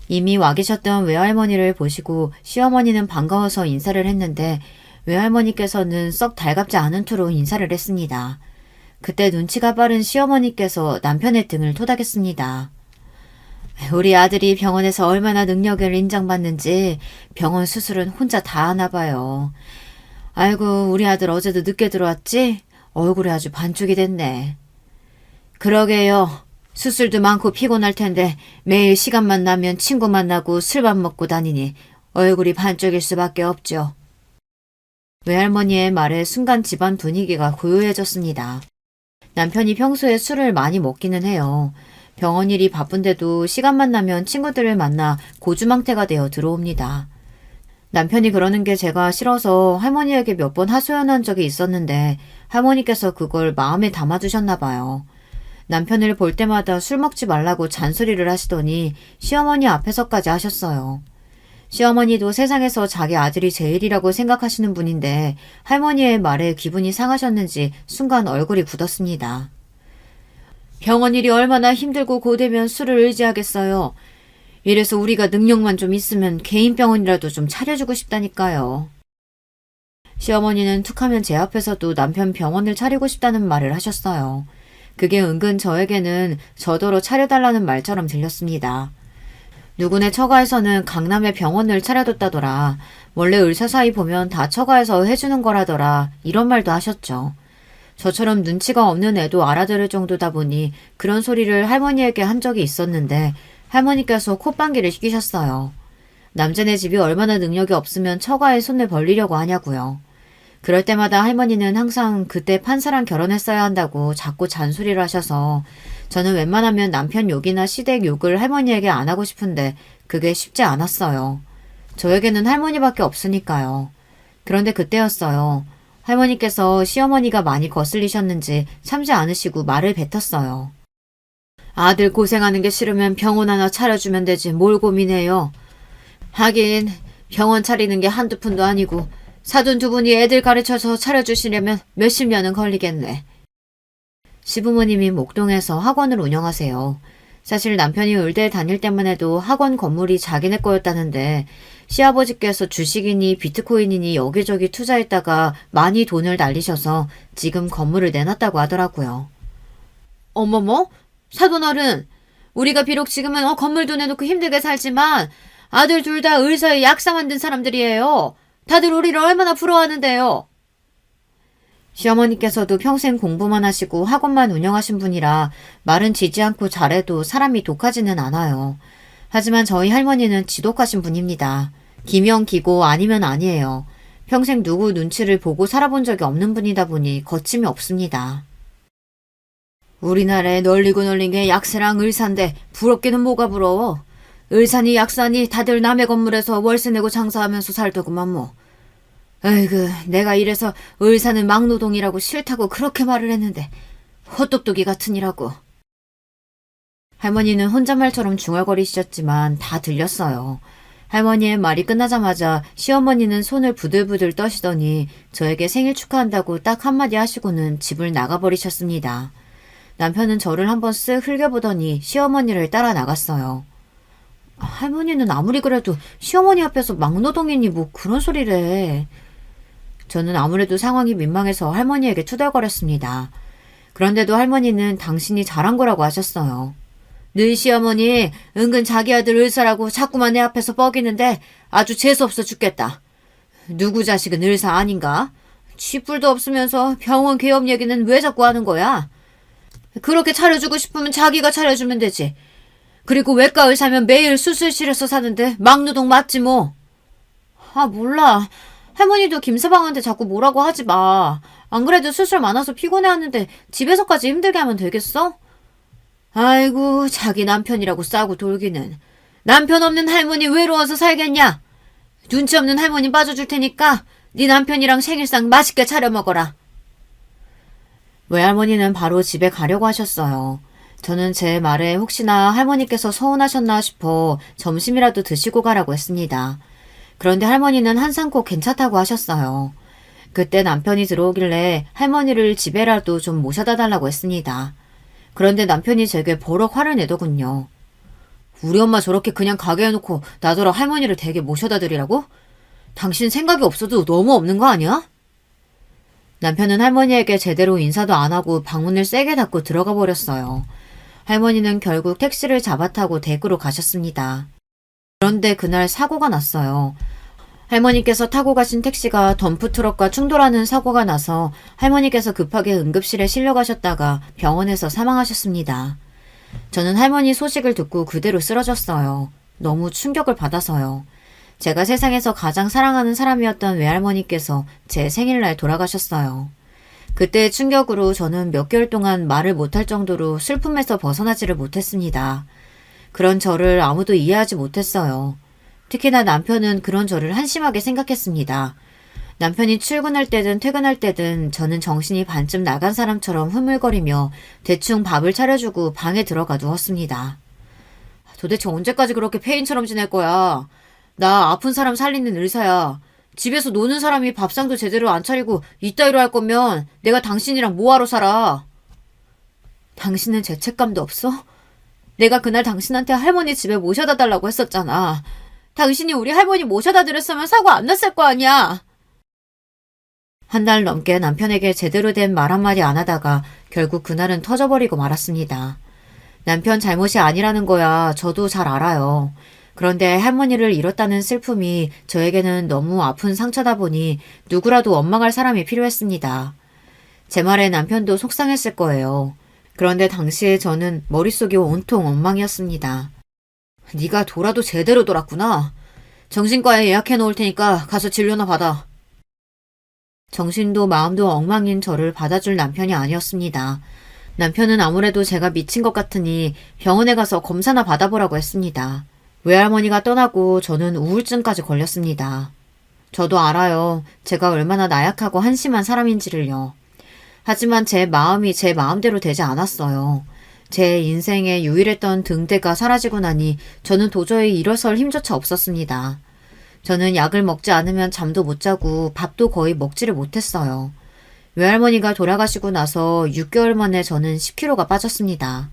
이미 와 계셨던 외할머니를 보시고 시어머니는 반가워서 인사를 했는데 외할머니께서는 썩 달갑지 않은 투로 인사를 했습니다. 그때 눈치가 빠른 시어머니께서 남편의 등을 토닥였습니다. 우리 아들이 병원에서 얼마나 능력을 인정받는지 병원 수술은 혼자 다 하나 봐요. 아이고, 우리 아들 어제도 늦게 들어왔지? 얼굴이 아주 반쪽이 됐네. 그러게요. 수술도 많고 피곤할 텐데 매일 시간만 나면 친구 만나고 술밥 먹고 다니니 얼굴이 반쪽일 수밖에 없죠. 외할머니의 말에 순간 집안 분위기가 고요해졌습니다. 남편이 평소에 술을 많이 먹기는 해요. 병원 일이 바쁜데도 시간만 나면 친구들을 만나 고주망태가 되어 들어옵니다. 남편이 그러는 게 제가 싫어서 할머니에게 몇 번 하소연한 적이 있었는데 할머니께서 그걸 마음에 담아두셨나 봐요. 남편을 볼 때마다 술 먹지 말라고 잔소리를 하시더니 시어머니 앞에서까지 하셨어요. 시어머니도 세상에서 자기 아들이 제일이라고 생각하시는 분인데 할머니의 말에 기분이 상하셨는지 순간 얼굴이 굳었습니다. 병원 일이 얼마나 힘들고 고되면 술을 의지하겠어요. 이래서 우리가 능력만 좀 있으면 개인 병원이라도 좀 차려주고 싶다니까요. 시어머니는 툭하면 제 앞에서도 남편 병원을 차리고 싶다는 말을 하셨어요. 그게 은근 저에게는 저더러 차려달라는 말처럼 들렸습니다. 누구네 처가에서는 강남에 병원을 차려뒀다더라. 원래 의사 사이 보면 다 처가에서 해주는 거라더라. 이런 말도 하셨죠. 저처럼 눈치가 없는 애도 알아들을 정도다 보니 그런 소리를 할머니에게 한 적이 있었는데 할머니께서 콧방귀를 뀌셨어요. 남자네 집이 얼마나 능력이 없으면 처가에 손을 벌리려고 하냐고요. 그럴 때마다 할머니는 항상 그때 판사랑 결혼했어야 한다고 자꾸 잔소리를 하셔서 저는 웬만하면 남편 욕이나 시댁 욕을 할머니에게 안 하고 싶은데 그게 쉽지 않았어요. 저에게는 할머니밖에 없으니까요. 그런데 그때였어요. 할머니께서 시어머니가 많이 거슬리셨는지 참지 않으시고 말을 뱉었어요. 아들 고생하는 게 싫으면 병원 하나 차려주면 되지 뭘 고민해요. 하긴 병원 차리는 게 한두 푼도 아니고 사돈 두 분이 애들 가르쳐서 차려주시려면 몇십 년은 걸리겠네. 시부모님이 목동에서 학원을 운영하세요. 사실 남편이 의대 다닐 때만 해도 학원 건물이 자기네 거였다는데 시아버지께서 주식이니 비트코인이니 여기저기 투자했다가 많이 돈을 날리셔서 지금 건물을 내놨다고 하더라고요. 어머머? 사돈어른, 우리가 비록 지금은 건물도 내놓고 힘들게 살지만 아들 둘 다 의사에 약사 만든 사람들이에요. 다들 우리를 얼마나 부러워하는데요. 시어머니께서도 평생 공부만 하시고 학원만 운영하신 분이라 말은 지지 않고 잘해도 사람이 독하지는 않아요. 하지만 저희 할머니는 지독하신 분입니다. 기면 기고 아니면 아니에요. 평생 누구 눈치를 보고 살아본 적이 없는 분이다 보니 거침이 없습니다. 우리나라에 널리고 널린 게 약사랑 의사인데 부럽기는 뭐가 부러워. 의사니 약사니 다들 남의 건물에서 월세 내고 장사하면서 살더구만 뭐. 아이고, 내가 이래서 의사는 막노동이라고 싫다고 그렇게 말을 했는데 헛똑똑이 같으니라고. 할머니는 혼잣말처럼 중얼거리셨지만 다 들렸어요. 할머니의 말이 끝나자마자 시어머니는 손을 부들부들 떠시더니 저에게 생일 축하한다고 딱 한마디 하시고는 집을 나가버리셨습니다. 남편은 저를 한번 쓱 흘겨보더니 시어머니를 따라 나갔어요. 할머니는 아무리 그래도 시어머니 앞에서 막노동이니 뭐 그런 소리래. 저는 아무래도 상황이 민망해서 할머니에게 투덜거렸습니다. 그런데도 할머니는 당신이 잘한 거라고 하셨어요. 너희 시어머니 은근 자기 아들 의사라고 자꾸만 내 앞에서 뻐기는데 아주 재수없어 죽겠다. 누구 자식은 의사 아닌가? 쥐뿔도 없으면서 병원 개업 얘기는 왜 자꾸 하는 거야? 그렇게 차려주고 싶으면 자기가 차려주면 되지. 그리고 외과 의사면 매일 수술실에서 사는데 막노동 맞지 뭐. 아 몰라. 할머니도 김서방한테 자꾸 뭐라고 하지 마. 안 그래도 수술 많아서 피곤해하는데 집에서까지 힘들게 하면 되겠어? 아이고 자기 남편이라고 싸고 돌기는. 남편 없는 할머니 외로워서 살겠냐? 눈치 없는 할머니 빠져줄 테니까 네 남편이랑 생일상 맛있게 차려 먹어라. 외할머니는 바로 집에 가려고 하셨어요. 저는 제 말에 혹시나 할머니께서 서운하셨나 싶어 점심이라도 드시고 가라고 했습니다. 그런데 할머니는 한상코 괜찮다고 하셨어요. 그때 남편이 들어오길래 할머니를 집에라도 좀 모셔다 달라고 했습니다. 그런데 남편이 제게 버럭 화를 내더군요. 우리 엄마 저렇게 그냥 가게 해놓고 나더러 할머니를 댁에 모셔다 드리라고? 당신 생각이 없어도 너무 없는 거 아니야? 남편은 할머니에게 제대로 인사도 안 하고 방문을 세게 닫고 들어가 버렸어요. 할머니는 결국 택시를 잡아타고 댁으로 가셨습니다. 그런데 그날 사고가 났어요. 할머니께서 타고 가신 택시가 덤프트럭과 충돌하는 사고가 나서 할머니께서 급하게 응급실에 실려가셨다가 병원에서 사망하셨습니다. 저는 할머니 소식을 듣고 그대로 쓰러졌어요. 너무 충격을 받아서요. 제가 세상에서 가장 사랑하는 사람이었던 외할머니께서 제 생일날 돌아가셨어요. 그때의 충격으로 저는 몇 개월 동안 말을 못할 정도로 슬픔에서 벗어나지를 못했습니다. 그런 저를 아무도 이해하지 못했어요. 특히나 남편은 그런 저를 한심하게 생각했습니다. 남편이 출근할 때든 퇴근할 때든 저는 정신이 반쯤 나간 사람처럼 흐물거리며 대충 밥을 차려주고 방에 들어가 누웠습니다. 도대체 언제까지 그렇게 폐인처럼 지낼 거야? 나 아픈 사람 살리는 의사야. 집에서 노는 사람이 밥상도 제대로 안 차리고 이따위로 할 거면 내가 당신이랑 뭐하러 살아? 당신은 죄책감도 없어? 내가 그날 당신한테 할머니 집에 모셔다 달라고 했었잖아. 당신이 우리 할머니 모셔다 드렸으면 사고 안 났을 거 아니야. 한 달 넘게 남편에게 제대로 된 말 한마디 안 하다가 결국 그날은 터져버리고 말았습니다. 남편 잘못이 아니라는 거야 저도 잘 알아요. 그런데 할머니를 잃었다는 슬픔이 저에게는 너무 아픈 상처다 보니 누구라도 원망할 사람이 필요했습니다. 제 말에 남편도 속상했을 거예요. 그런데 당시에 저는 머릿속이 온통 엉망이었습니다. 네가 돌아도 제대로 돌았구나. 정신과에 예약해 놓을 테니까 가서 진료나 받아. 정신도 마음도 엉망인 저를 받아줄 남편이 아니었습니다. 남편은 아무래도 제가 미친 것 같으니 병원에 가서 검사나 받아보라고 했습니다. 외할머니가 떠나고 저는 우울증까지 걸렸습니다. 저도 알아요. 제가 얼마나 나약하고 한심한 사람인지를요. 하지만 제 마음이 제 마음대로 되지 않았어요. 제 인생에 유일했던 등대가 사라지고 나니 저는 도저히 일어설 힘조차 없었습니다. 저는 약을 먹지 않으면 잠도 못 자고 밥도 거의 먹지를 못했어요. 외할머니가 돌아가시고 나서 6개월 만에 저는 10kg가 빠졌습니다.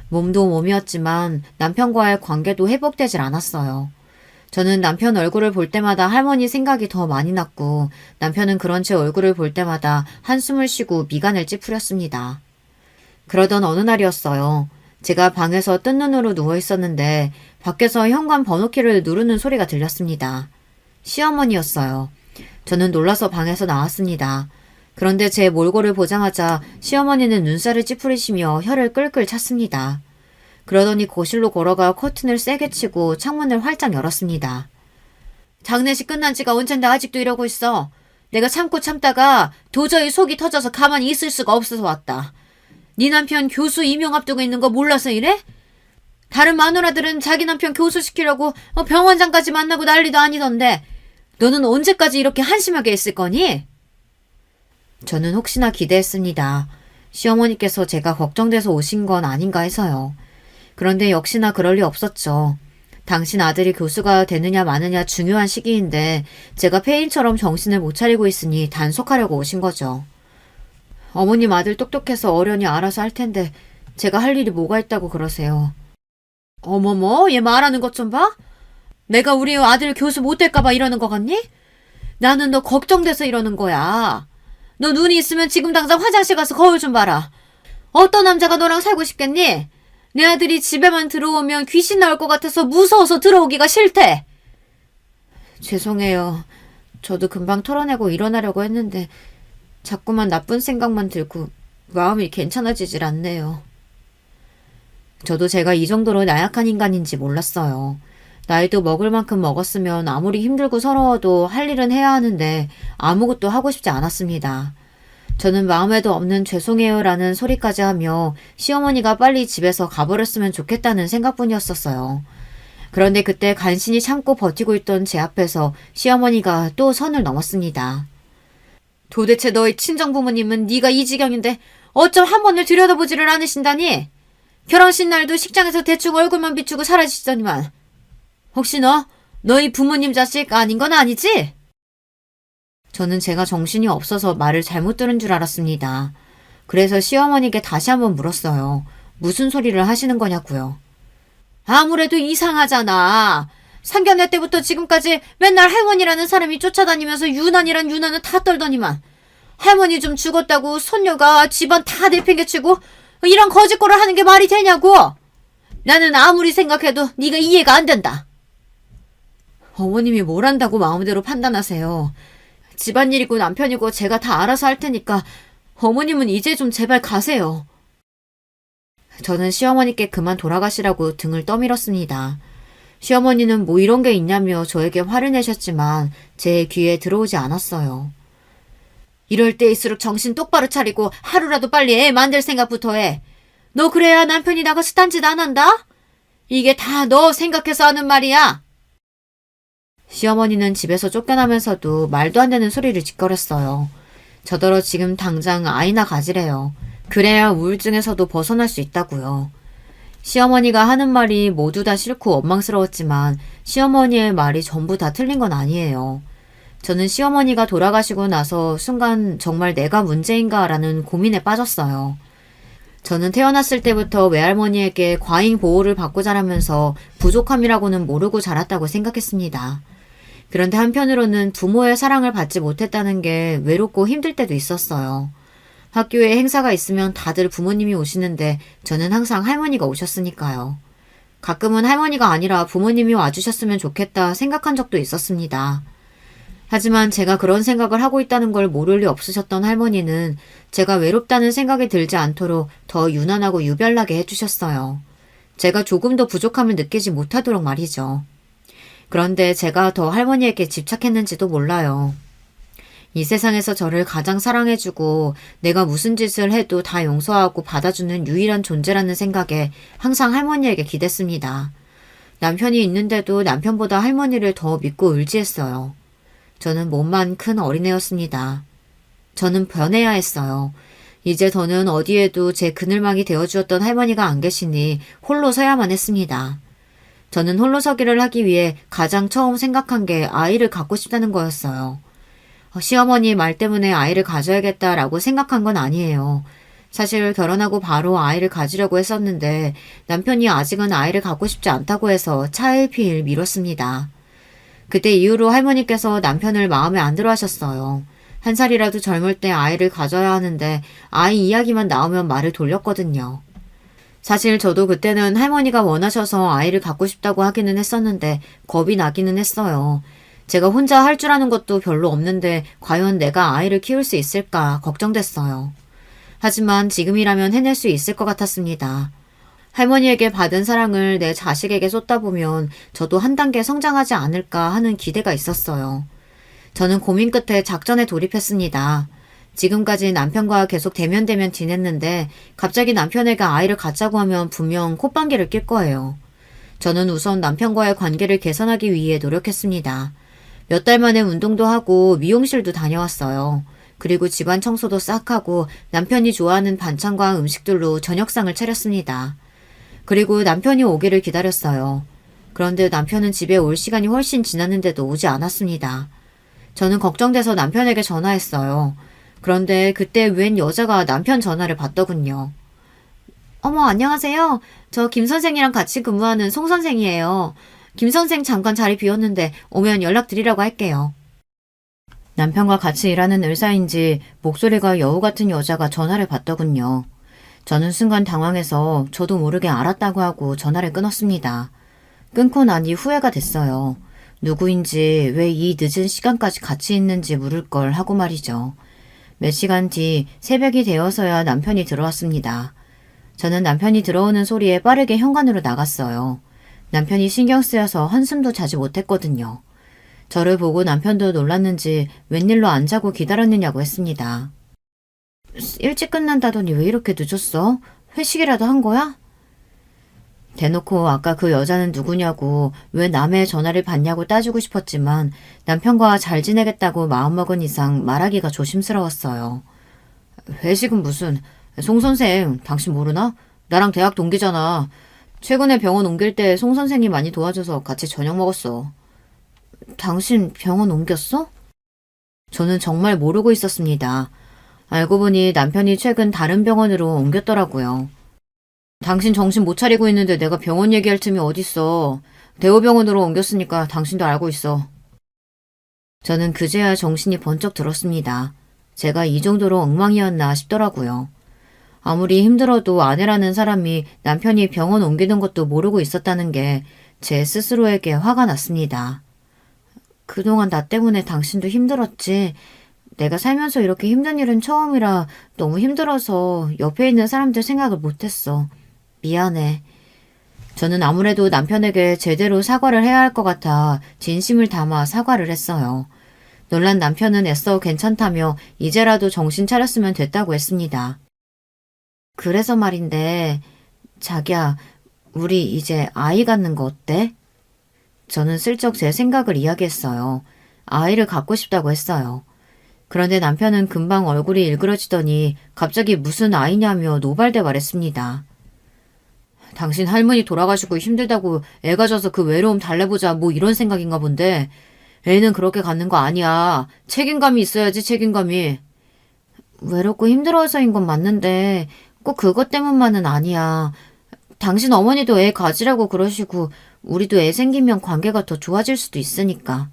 몸도 몸이었지만 남편과의 관계도 회복되질 않았어요. 저는 남편 얼굴을 볼 때마다 할머니 생각이 더 많이 났고 남편은 그런 제 얼굴을 볼 때마다 한숨을 쉬고 미간을 찌푸렸습니다. 그러던 어느 날이었어요. 제가 방에서 뜬 눈으로 누워 있었는데 밖에서 현관 번호키를 누르는 소리가 들렸습니다. 시어머니였어요. 저는 놀라서 방에서 나왔습니다. 그런데 제 몰골을 보자마자 시어머니는 눈살을 찌푸리시며 혀를 끌끌 찼습니다. 그러더니 거실로 걸어가 커튼을 세게 치고 창문을 활짝 열었습니다. 장례식 끝난 지가 언젠데 아직도 이러고 있어. 내가 참고 참다가 도저히 속이 터져서 가만히 있을 수가 없어서 왔다. 네 남편 교수 임용 앞두고 있는 거 몰라서 이래? 다른 마누라들은 자기 남편 교수 시키려고 병원장까지 만나고 난리도 아니던데 너는 언제까지 이렇게 한심하게 있을 거니? 저는 혹시나 기대했습니다. 시어머니께서 제가 걱정돼서 오신 건 아닌가 해서요. 그런데 역시나 그럴 리 없었죠. 당신 아들이 교수가 되느냐 마느냐 중요한 시기인데 제가 폐인처럼 정신을 못 차리고 있으니 단속하려고 오신 거죠. 어머님 아들 똑똑해서 어련히 알아서 할 텐데 제가 할 일이 뭐가 있다고 그러세요. 어머머, 얘 말하는 것 좀 봐? 내가 우리 아들 교수 못 될까봐 이러는 거 같니? 나는 너 걱정돼서 이러는 거야. 너 눈이 있으면 지금 당장 화장실 가서 거울 좀 봐라. 어떤 남자가 너랑 살고 싶겠니? 내 아들이 집에만 들어오면 귀신 나올 것 같아서 무서워서 들어오기가 싫대. 죄송해요. 저도 금방 털어내고 일어나려고 했는데 자꾸만 나쁜 생각만 들고 마음이 괜찮아지질 않네요. 저도 제가 이 정도로 나약한 인간인지 몰랐어요. 나이도 먹을 만큼 먹었으면 아무리 힘들고 서러워도 할 일은 해야 하는데 아무것도 하고 싶지 않았습니다. 저는 마음에도 없는 죄송해요라는 소리까지 하며 시어머니가 빨리 집에서 가버렸으면 좋겠다는 생각뿐이었었어요. 그런데 그때 간신히 참고 버티고 있던 제 앞에서 시어머니가 또 선을 넘었습니다. 도대체 너희 친정부모님은 네가 이 지경인데 어쩜 한 번을 들여다보지를 않으신다니? 결혼식 날도 식장에서 대충 얼굴만 비추고 사라지시더니만. 혹시 너희 부모님 자식 아닌 건 아니지? 저는 제가 정신이 없어서 말을 잘못 들은 줄 알았습니다. 그래서 시어머니께 다시 한번 물었어요. 무슨 소리를 하시는 거냐고요. 아무래도 이상하잖아. 상견례 때부터 지금까지 맨날 할머니라는 사람이 쫓아다니면서 유난이란 유난은 다 떨더니만 할머니 좀 죽었다고 손녀가 집안 다 내팽개치고 이런 거짓말을 하는 게 말이 되냐고. 나는 아무리 생각해도 네가 이해가 안 된다. 어머님이 뭘 한다고 마음대로 판단하세요. 집안일이고 남편이고 제가 다 알아서 할 테니까 어머님은 이제 좀 제발 가세요. 저는 시어머니께 그만 돌아가시라고 등을 떠밀었습니다. 시어머니는 뭐 이런 게 있냐며 저에게 화를 내셨지만 제 귀에 들어오지 않았어요. 이럴 때일수록 정신 똑바로 차리고 하루라도 빨리 애 만들 생각부터 해. 너 그래야 남편이 나가서 딴짓 안 한다? 이게 다 너 생각해서 하는 말이야. 시어머니는 집에서 쫓겨나면서도 말도 안 되는 소리를 짓거렸어요. 저더러 지금 당장 아이나 가지래요. 그래야 우울증에서도 벗어날 수 있다고요. 시어머니가 하는 말이 모두 다 싫고 원망스러웠지만 시어머니의 말이 전부 다 틀린 건 아니에요. 저는 시어머니가 돌아가시고 나서 순간 정말 내가 문제인가라는 고민에 빠졌어요. 저는 태어났을 때부터 외할머니에게 과잉 보호를 받고 자라면서 부족함이라고는 모르고 자랐다고 생각했습니다. 그런데 한편으로는 부모의 사랑을 받지 못했다는 게 외롭고 힘들 때도 있었어요. 학교에 행사가 있으면 다들 부모님이 오시는데 저는 항상 할머니가 오셨으니까요. 가끔은 할머니가 아니라 부모님이 와주셨으면 좋겠다 생각한 적도 있었습니다. 하지만 제가 그런 생각을 하고 있다는 걸 모를 리 없으셨던 할머니는 제가 외롭다는 생각이 들지 않도록 더 유난하고 유별나게 해주셨어요. 제가 조금 더 부족함을 느끼지 못하도록 말이죠. 그런데 제가 더 할머니에게 집착했는지도 몰라요. 이 세상에서 저를 가장 사랑해주고 내가 무슨 짓을 해도 다 용서하고 받아주는 유일한 존재라는 생각에 항상 할머니에게 기댔습니다. 남편이 있는데도 남편보다 할머니를 더 믿고 의지했어요. 저는 몸만 큰 어린애였습니다. 저는 변해야 했어요. 이제 더는 어디에도 제 그늘막이 되어주었던 할머니가 안 계시니 홀로 서야만 했습니다. 저는 홀로 서기를 하기 위해 가장 처음 생각한 게 아이를 갖고 싶다는 거였어요. 시어머니 말 때문에 아이를 가져야겠다라고 생각한 건 아니에요. 사실 결혼하고 바로 아이를 가지려고 했었는데 남편이 아직은 아이를 갖고 싶지 않다고 해서 차일피일 미뤘습니다. 그때 이후로 할머니께서 남편을 마음에 안 들어 하셨어요. 한 살이라도 젊을 때 아이를 가져야 하는데 아이 이야기만 나오면 말을 돌렸거든요. 사실 저도 그때는 할머니가 원하셔서 아이를 갖고 싶다고 하기는 했었는데 겁이 나기는 했어요. 제가 혼자 할 줄 아는 것도 별로 없는데 과연 내가 아이를 키울 수 있을까 걱정됐어요. 하지만 지금이라면 해낼 수 있을 것 같았습니다. 할머니에게 받은 사랑을 내 자식에게 쏟다 보면 저도 한 단계 성장하지 않을까 하는 기대가 있었어요. 저는 고민 끝에 작전에 돌입했습니다. 지금까지 남편과 계속 대면대면 지냈는데 갑자기 남편에게 아이를 갖자고 하면 분명 콧방귀를 낄 거예요. 저는 우선 남편과의 관계를 개선하기 위해 노력했습니다. 몇 달 만에 운동도 하고 미용실도 다녀왔어요. 그리고 집안 청소도 싹 하고 남편이 좋아하는 반찬과 음식들로 저녁상을 차렸습니다. 그리고 남편이 오기를 기다렸어요. 그런데 남편은 집에 올 시간이 훨씬 지났는데도 오지 않았습니다. 저는 걱정돼서 남편에게 전화했어요. 그런데 그때 웬 여자가 남편 전화를 받더군요. 어머, 안녕하세요. 저 김 선생이랑 같이 근무하는 송 선생이에요. 김 선생 잠깐 자리 비었는데 오면 연락드리라고 할게요. 남편과 같이 일하는 의사인지 목소리가 여우 같은 여자가 전화를 받더군요. 저는 순간 당황해서 저도 모르게 알았다고 하고 전화를 끊었습니다. 끊고 나니 후회가 됐어요. 누구인지 왜 이 늦은 시간까지 같이 있는지 물을 걸 하고 말이죠. 몇 시간 뒤 새벽이 되어서야 남편이 들어왔습니다. 저는 남편이 들어오는 소리에 빠르게 현관으로 나갔어요. 남편이 신경 쓰여서 한숨도 자지 못했거든요. 저를 보고 남편도 놀랐는지 웬일로 안 자고 기다렸느냐고 했습니다. 일찍 끝난다더니 왜 이렇게 늦었어? 회식이라도 한 거야? 대놓고 아까 그 여자는 누구냐고 왜 남의 전화를 받냐고 따지고 싶었지만 남편과 잘 지내겠다고 마음먹은 이상 말하기가 조심스러웠어요. 회식은 무슨... 송 선생, 당신 모르나? 나랑 대학 동기잖아. 최근에 병원 옮길 때 송 선생이 많이 도와줘서 같이 저녁 먹었어. 당신 병원 옮겼어? 저는 정말 모르고 있었습니다. 알고 보니 남편이 최근 다른 병원으로 옮겼더라고요. 당신 정신 못 차리고 있는데 내가 병원 얘기할 틈이 어딨어. 대우병원으로 옮겼으니까 당신도 알고 있어. 저는 그제야 정신이 번쩍 들었습니다. 제가 이 정도로 엉망이었나 싶더라고요. 아무리 힘들어도 아내라는 사람이 남편이 병원 옮기는 것도 모르고 있었다는 게 제 스스로에게 화가 났습니다. 그동안 나 때문에 당신도 힘들었지. 내가 살면서 이렇게 힘든 일은 처음이라 너무 힘들어서 옆에 있는 사람들 생각을 못했어. 미안해. 저는 아무래도 남편에게 제대로 사과를 해야 할 것 같아 진심을 담아 사과를 했어요. 놀란 남편은 애써 괜찮다며 이제라도 정신 차렸으면 됐다고 했습니다. 그래서 말인데, 자기야, 우리 이제 아이 갖는 거 어때? 저는 슬쩍 제 생각을 이야기했어요. 아이를 갖고 싶다고 했어요. 그런데 남편은 금방 얼굴이 일그러지더니 갑자기 무슨 아이냐며 노발대 말했습니다. 당신 할머니 돌아가시고 힘들다고 애 가져서 그 외로움 달래보자 뭐 이런 생각인가 본데 애는 그렇게 갖는 거 아니야. 책임감이 있어야지 책임감이. 외롭고 힘들어서인 건 맞는데 꼭 그것 때문만은 아니야. 당신 어머니도 애 가지라고 그러시고 우리도 애 생기면 관계가 더 좋아질 수도 있으니까.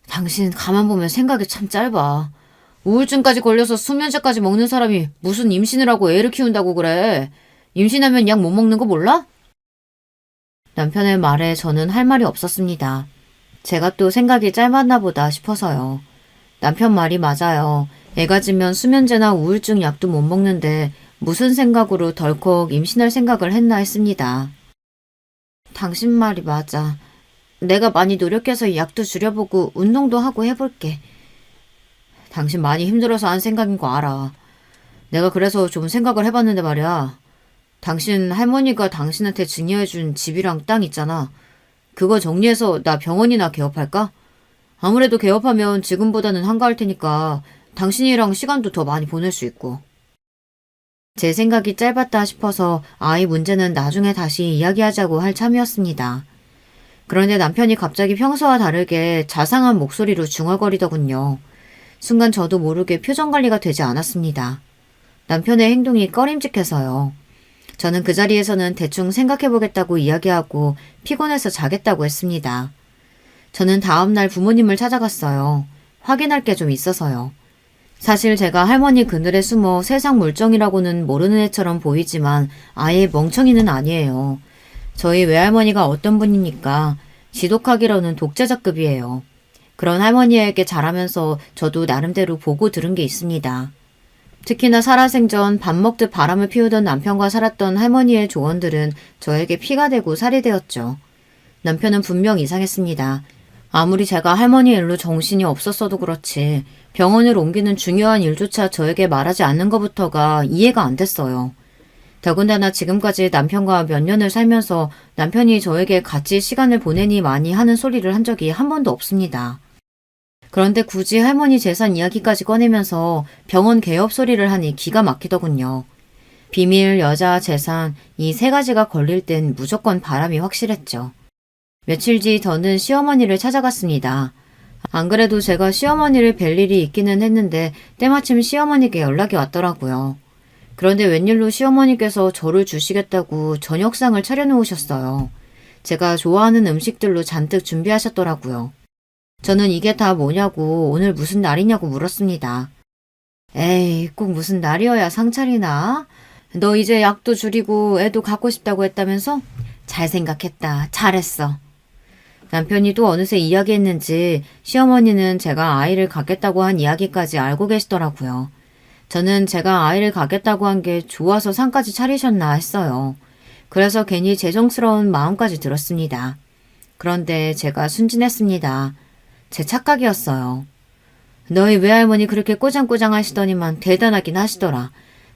당신 가만 보면 생각이 참 짧아. 우울증까지 걸려서 수면제까지 먹는 사람이 무슨 임신을 하고 애를 키운다고 그래. 임신하면 약 못 먹는 거 몰라? 남편의 말에 저는 할 말이 없었습니다. 제가 또 생각이 짧았나 보다 싶어서요. 남편 말이 맞아요. 애 가지면 수면제나 우울증 약도 못 먹는데 무슨 생각으로 덜컥 임신할 생각을 했나 했습니다. 당신 말이 맞아. 내가 많이 노력해서 약도 줄여보고 운동도 하고 해볼게. 당신 많이 힘들어서 한 생각인 거 알아. 내가 그래서 좀 생각을 해봤는데 말이야. 당신 할머니가 당신한테 증여해준 집이랑 땅 있잖아. 그거 정리해서 나 병원이나 개업할까? 아무래도 개업하면 지금보다는 한가할 테니까 당신이랑 시간도 더 많이 보낼 수 있고. 제 생각이 짧았다 싶어서 아이 문제는 나중에 다시 이야기하자고 할 참이었습니다. 그런데 남편이 갑자기 평소와 다르게 자상한 목소리로 중얼거리더군요. 순간 저도 모르게 표정 관리가 되지 않았습니다. 남편의 행동이 꺼림직해서요. 저는 그 자리에서는 대충 생각해보겠다고 이야기하고 피곤해서 자겠다고 했습니다. 저는 다음날 부모님을 찾아갔어요. 확인할 게 좀 있어서요. 사실 제가 할머니 그늘에 숨어 세상 물정이라고는 모르는 애처럼 보이지만 아예 멍청이는 아니에요. 저희 외할머니가 어떤 분이니까 지독하기로는 독재자급이에요. 그런 할머니에게 자라면서 저도 나름대로 보고 들은 게 있습니다. 특히나 살아생전 밥 먹듯 바람을 피우던 남편과 살았던 할머니의 조언들은 저에게 피가 되고 살이 되었죠. 남편은 분명 이상했습니다. 아무리 제가 할머니 일로 정신이 없었어도 그렇지 병원을 옮기는 중요한 일조차 저에게 말하지 않는 것부터가 이해가 안 됐어요. 더군다나 지금까지 남편과 몇 년을 살면서 남편이 저에게 같이 시간을 보내니 많이 하는 소리를 한 적이 한 번도 없습니다. 그런데 굳이 할머니 재산 이야기까지 꺼내면서 병원 개업 소리를 하니 기가 막히더군요. 비밀, 여자, 재산 이 세 가지가 걸릴 땐 무조건 바람이 확실했죠. 며칠 뒤 저는 시어머니를 찾아갔습니다. 안 그래도 제가 시어머니를 뵐 일이 있기는 했는데 때마침 시어머니께 연락이 왔더라고요. 그런데 웬일로 시어머니께서 저를 주시겠다고 저녁상을 차려놓으셨어요. 제가 좋아하는 음식들로 잔뜩 준비하셨더라고요. 저는 이게 다 뭐냐고 오늘 무슨 날이냐고 물었습니다. 에이, 꼭 무슨 날이어야 상차리나? 너 이제 약도 줄이고 애도 갖고 싶다고 했다면서? 잘 생각했다. 잘했어. 남편이 또 어느새 이야기했는지 시어머니는 제가 아이를 갖겠다고 한 이야기까지 알고 계시더라고요. 저는 제가 아이를 갖겠다고 한 게 좋아서 상까지 차리셨나 했어요. 그래서 괜히 죄송스러운 마음까지 들었습니다. 그런데 제가 순진했습니다. 제 착각이었어요. 너희 외할머니 그렇게 꼬장꼬장 하시더니만 대단하긴 하시더라.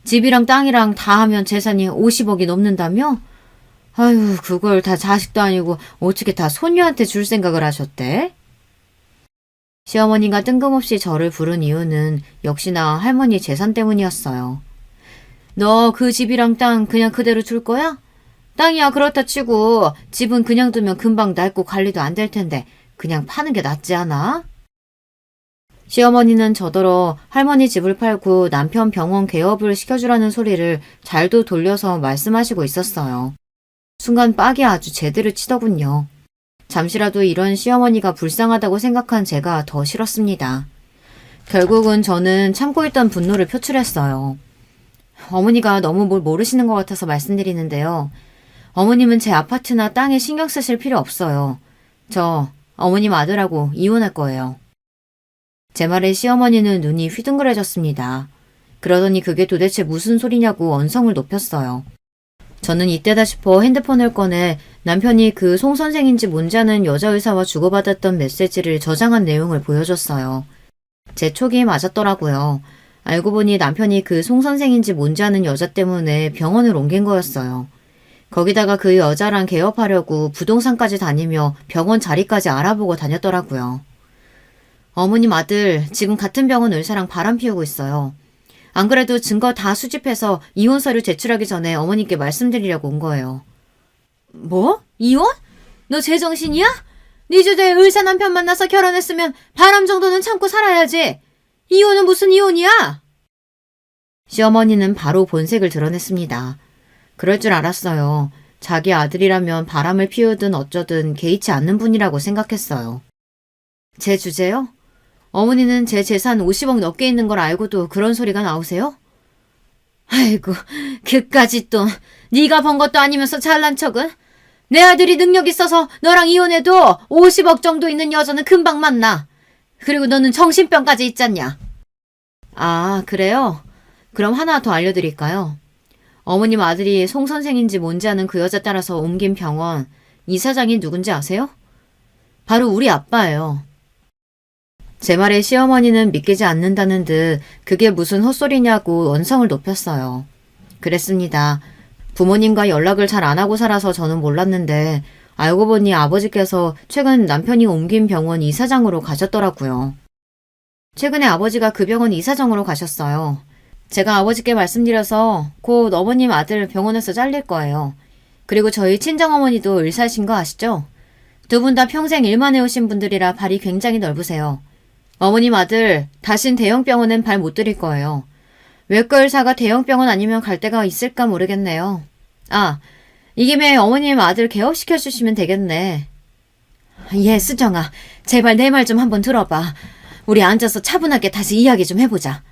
집이랑 땅이랑 다 하면 재산이 50억이 넘는다며? 아유, 그걸 다 자식도 아니고 어떻게 다 손녀한테 줄 생각을 하셨대? 시어머니가 뜬금없이 저를 부른 이유는 역시나 할머니 재산 때문이었어요. 너 그 집이랑 땅 그냥 그대로 줄 거야? 땅이야 그렇다 치고 집은 그냥 두면 금방 낡고 관리도 안 될 텐데 그냥 파는 게 낫지 않아? 시어머니는 저더러 할머니 집을 팔고 남편 병원 개업을 시켜주라는 소리를 잘도 돌려서 말씀하시고 있었어요. 순간 빡이 아주 제대로 치더군요. 잠시라도 이런 시어머니가 불쌍하다고 생각한 제가 더 싫었습니다. 결국은 저는 참고 있던 분노를 표출했어요. 어머니가 너무 뭘 모르시는 것 같아서 말씀드리는데요. 어머님은 제 아파트나 땅에 신경 쓰실 필요 없어요. 저 어머님 아들하고 이혼할 거예요. 제 말에 시어머니는 눈이 휘둥그레졌습니다. 그러더니 그게 도대체 무슨 소리냐고 언성을 높였어요. 저는 이때다 싶어 핸드폰을 꺼내 남편이 그 송 선생인지 뭔지 아는 여자의사와 주고받았던 메시지를 저장한 내용을 보여줬어요. 제 촉이 맞았더라고요. 알고 보니 남편이 그 송 선생인지 뭔지 아는 여자 때문에 병원을 옮긴 거였어요. 거기다가 그 여자랑 개업하려고 부동산까지 다니며 병원 자리까지 알아보고 다녔더라고요. 어머님 아들 지금 같은 병원 의사랑 바람 피우고 있어요. 안 그래도 증거 다 수집해서 이혼 서류 제출하기 전에 어머님께 말씀드리려고 온 거예요. 뭐? 이혼? 너 제정신이야? 네 주제에 의사 남편 만나서 결혼했으면 바람 정도는 참고 살아야지. 이혼은 무슨 이혼이야? 시어머니는 바로 본색을 드러냈습니다. 그럴 줄 알았어요. 자기 아들이라면 바람을 피우든 어쩌든 개의치 않는 분이라고 생각했어요. 제 주제요? 어머니는 제 재산 50억 넘게 있는 걸 알고도 그런 소리가 나오세요? 아이고, 그까짓 돈 네가 번 것도 아니면서 잘난 척은? 내 아들이 능력 있어서 너랑 이혼해도 50억 정도 있는 여자는 금방 만나. 그리고 너는 정신병까지 있잖냐. 아, 그래요? 그럼 하나 더 알려드릴까요? 어머님 아들이 송 선생인지 뭔지 아는 그 여자 따라서 옮긴 병원 이사장이 누군지 아세요? 바로 우리 아빠예요. 제 말에 시어머니는 믿기지 않는다는 듯 그게 무슨 헛소리냐고 언성을 높였어요. 그랬습니다. 부모님과 연락을 잘 안 하고 살아서 저는 몰랐는데 알고 보니 아버지께서 최근 남편이 옮긴 병원 이사장으로 가셨더라고요. 최근에 아버지가 그 병원 이사장으로 가셨어요. 제가 아버지께 말씀드려서 곧 어머님 아들 병원에서 잘릴 거예요. 그리고 저희 친정어머니도 의사이신 거 아시죠? 두 분 다 평생 일만 해오신 분들이라 발이 굉장히 넓으세요. 어머님 아들 다신 대형병원엔 발 못 들일 거예요. 외과 의사가 대형병원 아니면 갈 데가 있을까 모르겠네요. 아, 이 김에 어머님 아들 개업시켜주시면 되겠네. 예, 수정아. 제발 내 말 좀 한번 들어봐. 우리 앉아서 차분하게 다시 이야기 좀 해보자.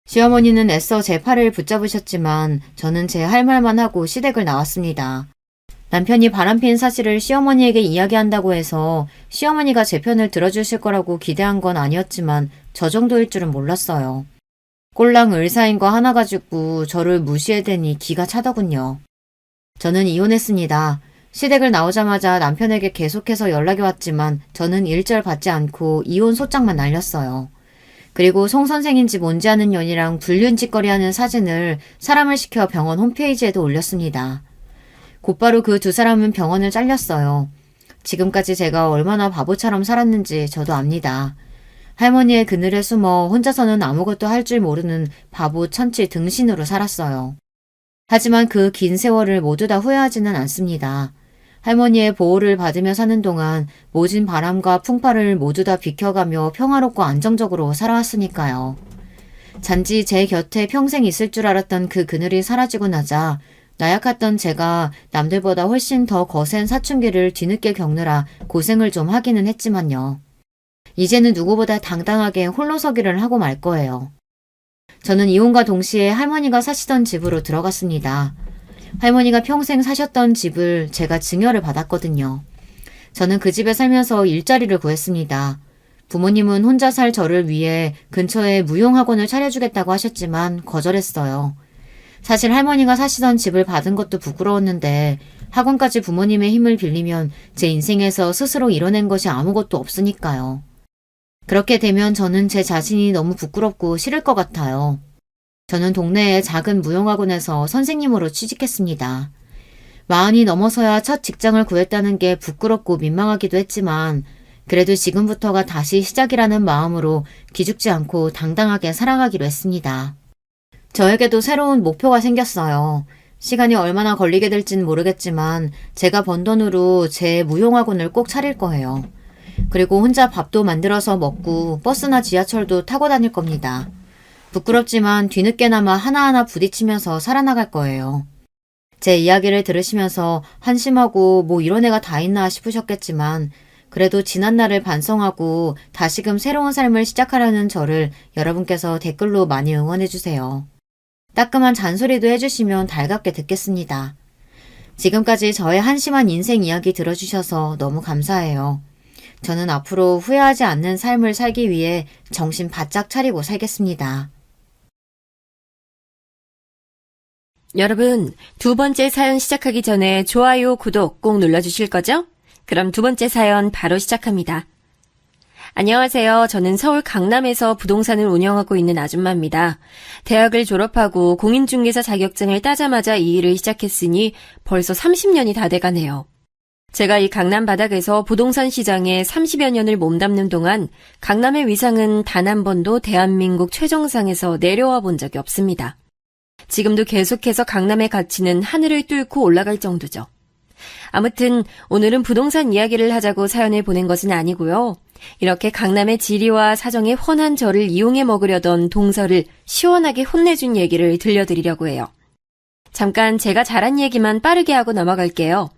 시어머니는 애써 제 팔을 붙잡으셨지만 저는 제 할 말만 하고 시댁을 나왔습니다. 남편이 바람핀 사실을 시어머니에게 이야기한다고 해서 시어머니가 제 편을 들어주실 거라고 기대한 건 아니었지만 저 정도일 줄은 몰랐어요. 꼴랑 의사인 거 하나 가지고 저를 무시해대니 기가 차더군요. 저는 이혼했습니다. 시댁을 나오자마자 남편에게 계속해서 연락이 왔지만 저는 일절 받지 않고 이혼 소장만 날렸어요. 그리고 송 선생인지 뭔지 아는 년이랑 불륜짓거리하는 사진을 사람을 시켜 병원 홈페이지에도 올렸습니다. 곧바로 그 두 사람은 병원을 잘렸어요. 지금까지 제가 얼마나 바보처럼 살았는지 저도 압니다. 할머니의 그늘에 숨어 혼자서는 아무것도 할 줄 모르는 바보 천치 등신으로 살았어요. 하지만 그 긴 세월을 모두 다 후회하지는 않습니다. 할머니의 보호를 받으며 사는 동안 모진 바람과 풍파를 모두 다 비켜가며 평화롭고 안정적으로 살아왔으니까요. 단지 제 곁에 평생 있을 줄 알았던 그 그늘이 사라지고 나자 나약했던 제가 남들보다 훨씬 더 거센 사춘기를 뒤늦게 겪느라 고생을 좀 하기는 했지만요. 이제는 누구보다 당당하게 홀로서기를 하고 말 거예요. 저는 이혼과 동시에 할머니가 사시던 집으로 들어갔습니다. 할머니가 평생 사셨던 집을 제가 증여를 받았거든요. 저는 그 집에 살면서 일자리를 구했습니다. 부모님은 혼자 살 저를 위해 근처에 무용학원을 차려주겠다고 하셨지만 거절했어요. 사실 할머니가 사시던 집을 받은 것도 부끄러웠는데 학원까지 부모님의 힘을 빌리면 제 인생에서 스스로 이뤄낸 것이 아무것도 없으니까요. 그렇게 되면 저는 제 자신이 너무 부끄럽고 싫을 것 같아요. 저는 동네의 작은 무용학원에서 선생님으로 취직했습니다. 40이 넘어서야 첫 직장을 구했다는 게 부끄럽고 민망하기도 했지만 그래도 지금부터가 다시 시작이라는 마음으로 기죽지 않고 당당하게 살아가기로 했습니다. 저에게도 새로운 목표가 생겼어요. 시간이 얼마나 걸리게 될진 모르겠지만 제가 번 돈으로 제 무용학원을 꼭 차릴 거예요. 그리고 혼자 밥도 만들어서 먹고 버스나 지하철도 타고 다닐 겁니다. 부끄럽지만 뒤늦게나마 하나하나 부딪히면서 살아나갈 거예요. 제 이야기를 들으시면서 한심하고 뭐 이런 애가 다 있나 싶으셨겠지만 그래도 지난 날을 반성하고 다시금 새로운 삶을 시작하려는 저를 여러분께서 댓글로 많이 응원해주세요. 따끔한 잔소리도 해주시면 달갑게 듣겠습니다. 지금까지 저의 한심한 인생 이야기 들어주셔서 너무 감사해요. 저는 앞으로 후회하지 않는 삶을 살기 위해 정신 바짝 차리고 살겠습니다. 여러분, 두 번째 사연 시작하기 전에 좋아요, 구독 꼭 눌러주실 거죠? 그럼 두 번째 사연 바로 시작합니다. 안녕하세요. 저는 서울 강남에서 부동산을 운영하고 있는 아줌마입니다. 대학을 졸업하고 공인중개사 자격증을 따자마자 이 일을 시작했으니 벌써 30년이 다 돼가네요. 제가 이 강남 바닥에서 부동산 시장에 30여 년을 몸담는 동안 강남의 위상은 단 한 번도 대한민국 최정상에서 내려와 본 적이 없습니다. 지금도 계속해서 강남의 가치는 하늘을 뚫고 올라갈 정도죠. 아무튼 오늘은 부동산 이야기를 하자고 사연을 보낸 것은 아니고요. 이렇게 강남의 지리와 사정에 훤한 저를 이용해 먹으려던 동서를 시원하게 혼내준 얘기를 들려드리려고 해요. 잠깐 제가 잘한 얘기만 빠르게 하고 넘어갈게요.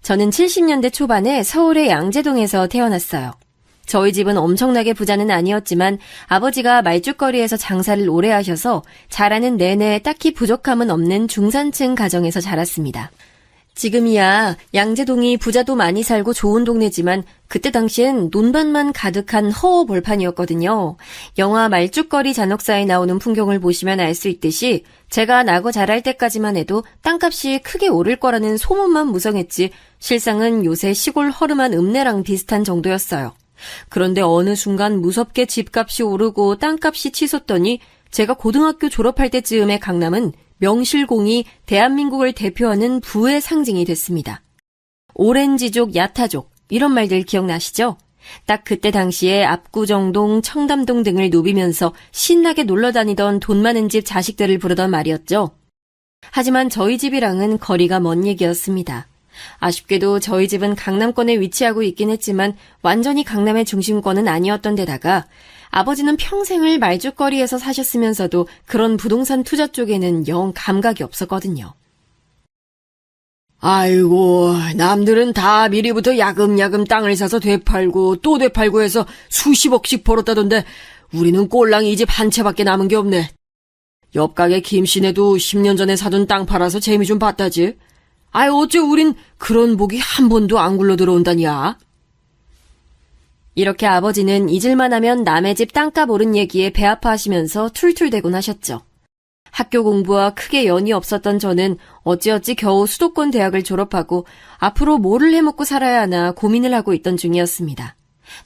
저는 70년대 초반에 서울의 양재동에서 태어났어요. 저희 집은 엄청나게 부자는 아니었지만 아버지가 말죽거리에서 장사를 오래 하셔서 자라는 내내 딱히 부족함은 없는 중산층 가정에서 자랐습니다. 지금이야 양재동이 부자도 많이 살고 좋은 동네지만 그때 당시엔 논밭만 가득한 허허 벌판이었거든요. 영화 말죽거리 잔혹사에 나오는 풍경을 보시면 알 수 있듯이 제가 나고 자랄 때까지만 해도 땅값이 크게 오를 거라는 소문만 무성했지 실상은 요새 시골 허름한 읍내랑 비슷한 정도였어요. 그런데 어느 순간 무섭게 집값이 오르고 땅값이 치솟더니 제가 고등학교 졸업할 때쯤에 강남은 명실공히 대한민국을 대표하는 부의 상징이 됐습니다. 오렌지족, 야타족 이런 말들 기억나시죠? 딱 그때 당시에 압구정동, 청담동 등을 누비면서 신나게 놀러다니던 돈 많은 집 자식들을 부르던 말이었죠. 하지만 저희 집이랑은 거리가 먼 얘기였습니다. 아쉽게도 저희 집은 강남권에 위치하고 있긴 했지만 완전히 강남의 중심권은 아니었던 데다가 아버지는 평생을 말죽거리에서 사셨으면서도 그런 부동산 투자 쪽에는 영 감각이 없었거든요. 아이고, 남들은 다 미리부터 야금야금 땅을 사서 되팔고 또 되팔고 해서 수십억씩 벌었다던데 우리는 꼴랑 이 집 한 채밖에 남은 게 없네. 옆 가게 김씨네도 10년 전에 사둔 땅 팔아서 재미 좀 봤다지. 아이 어째 우린 그런 복이 한 번도 안 굴러 들어온다냐. 이렇게 아버지는 잊을만 하면 남의 집 땅값 오른 얘기에 배 아파하시면서 툴툴대곤 하셨죠. 학교 공부와 크게 연이 없었던 저는 어찌어찌 겨우 수도권 대학을 졸업하고 앞으로 뭐를 해먹고 살아야 하나 고민을 하고 있던 중이었습니다.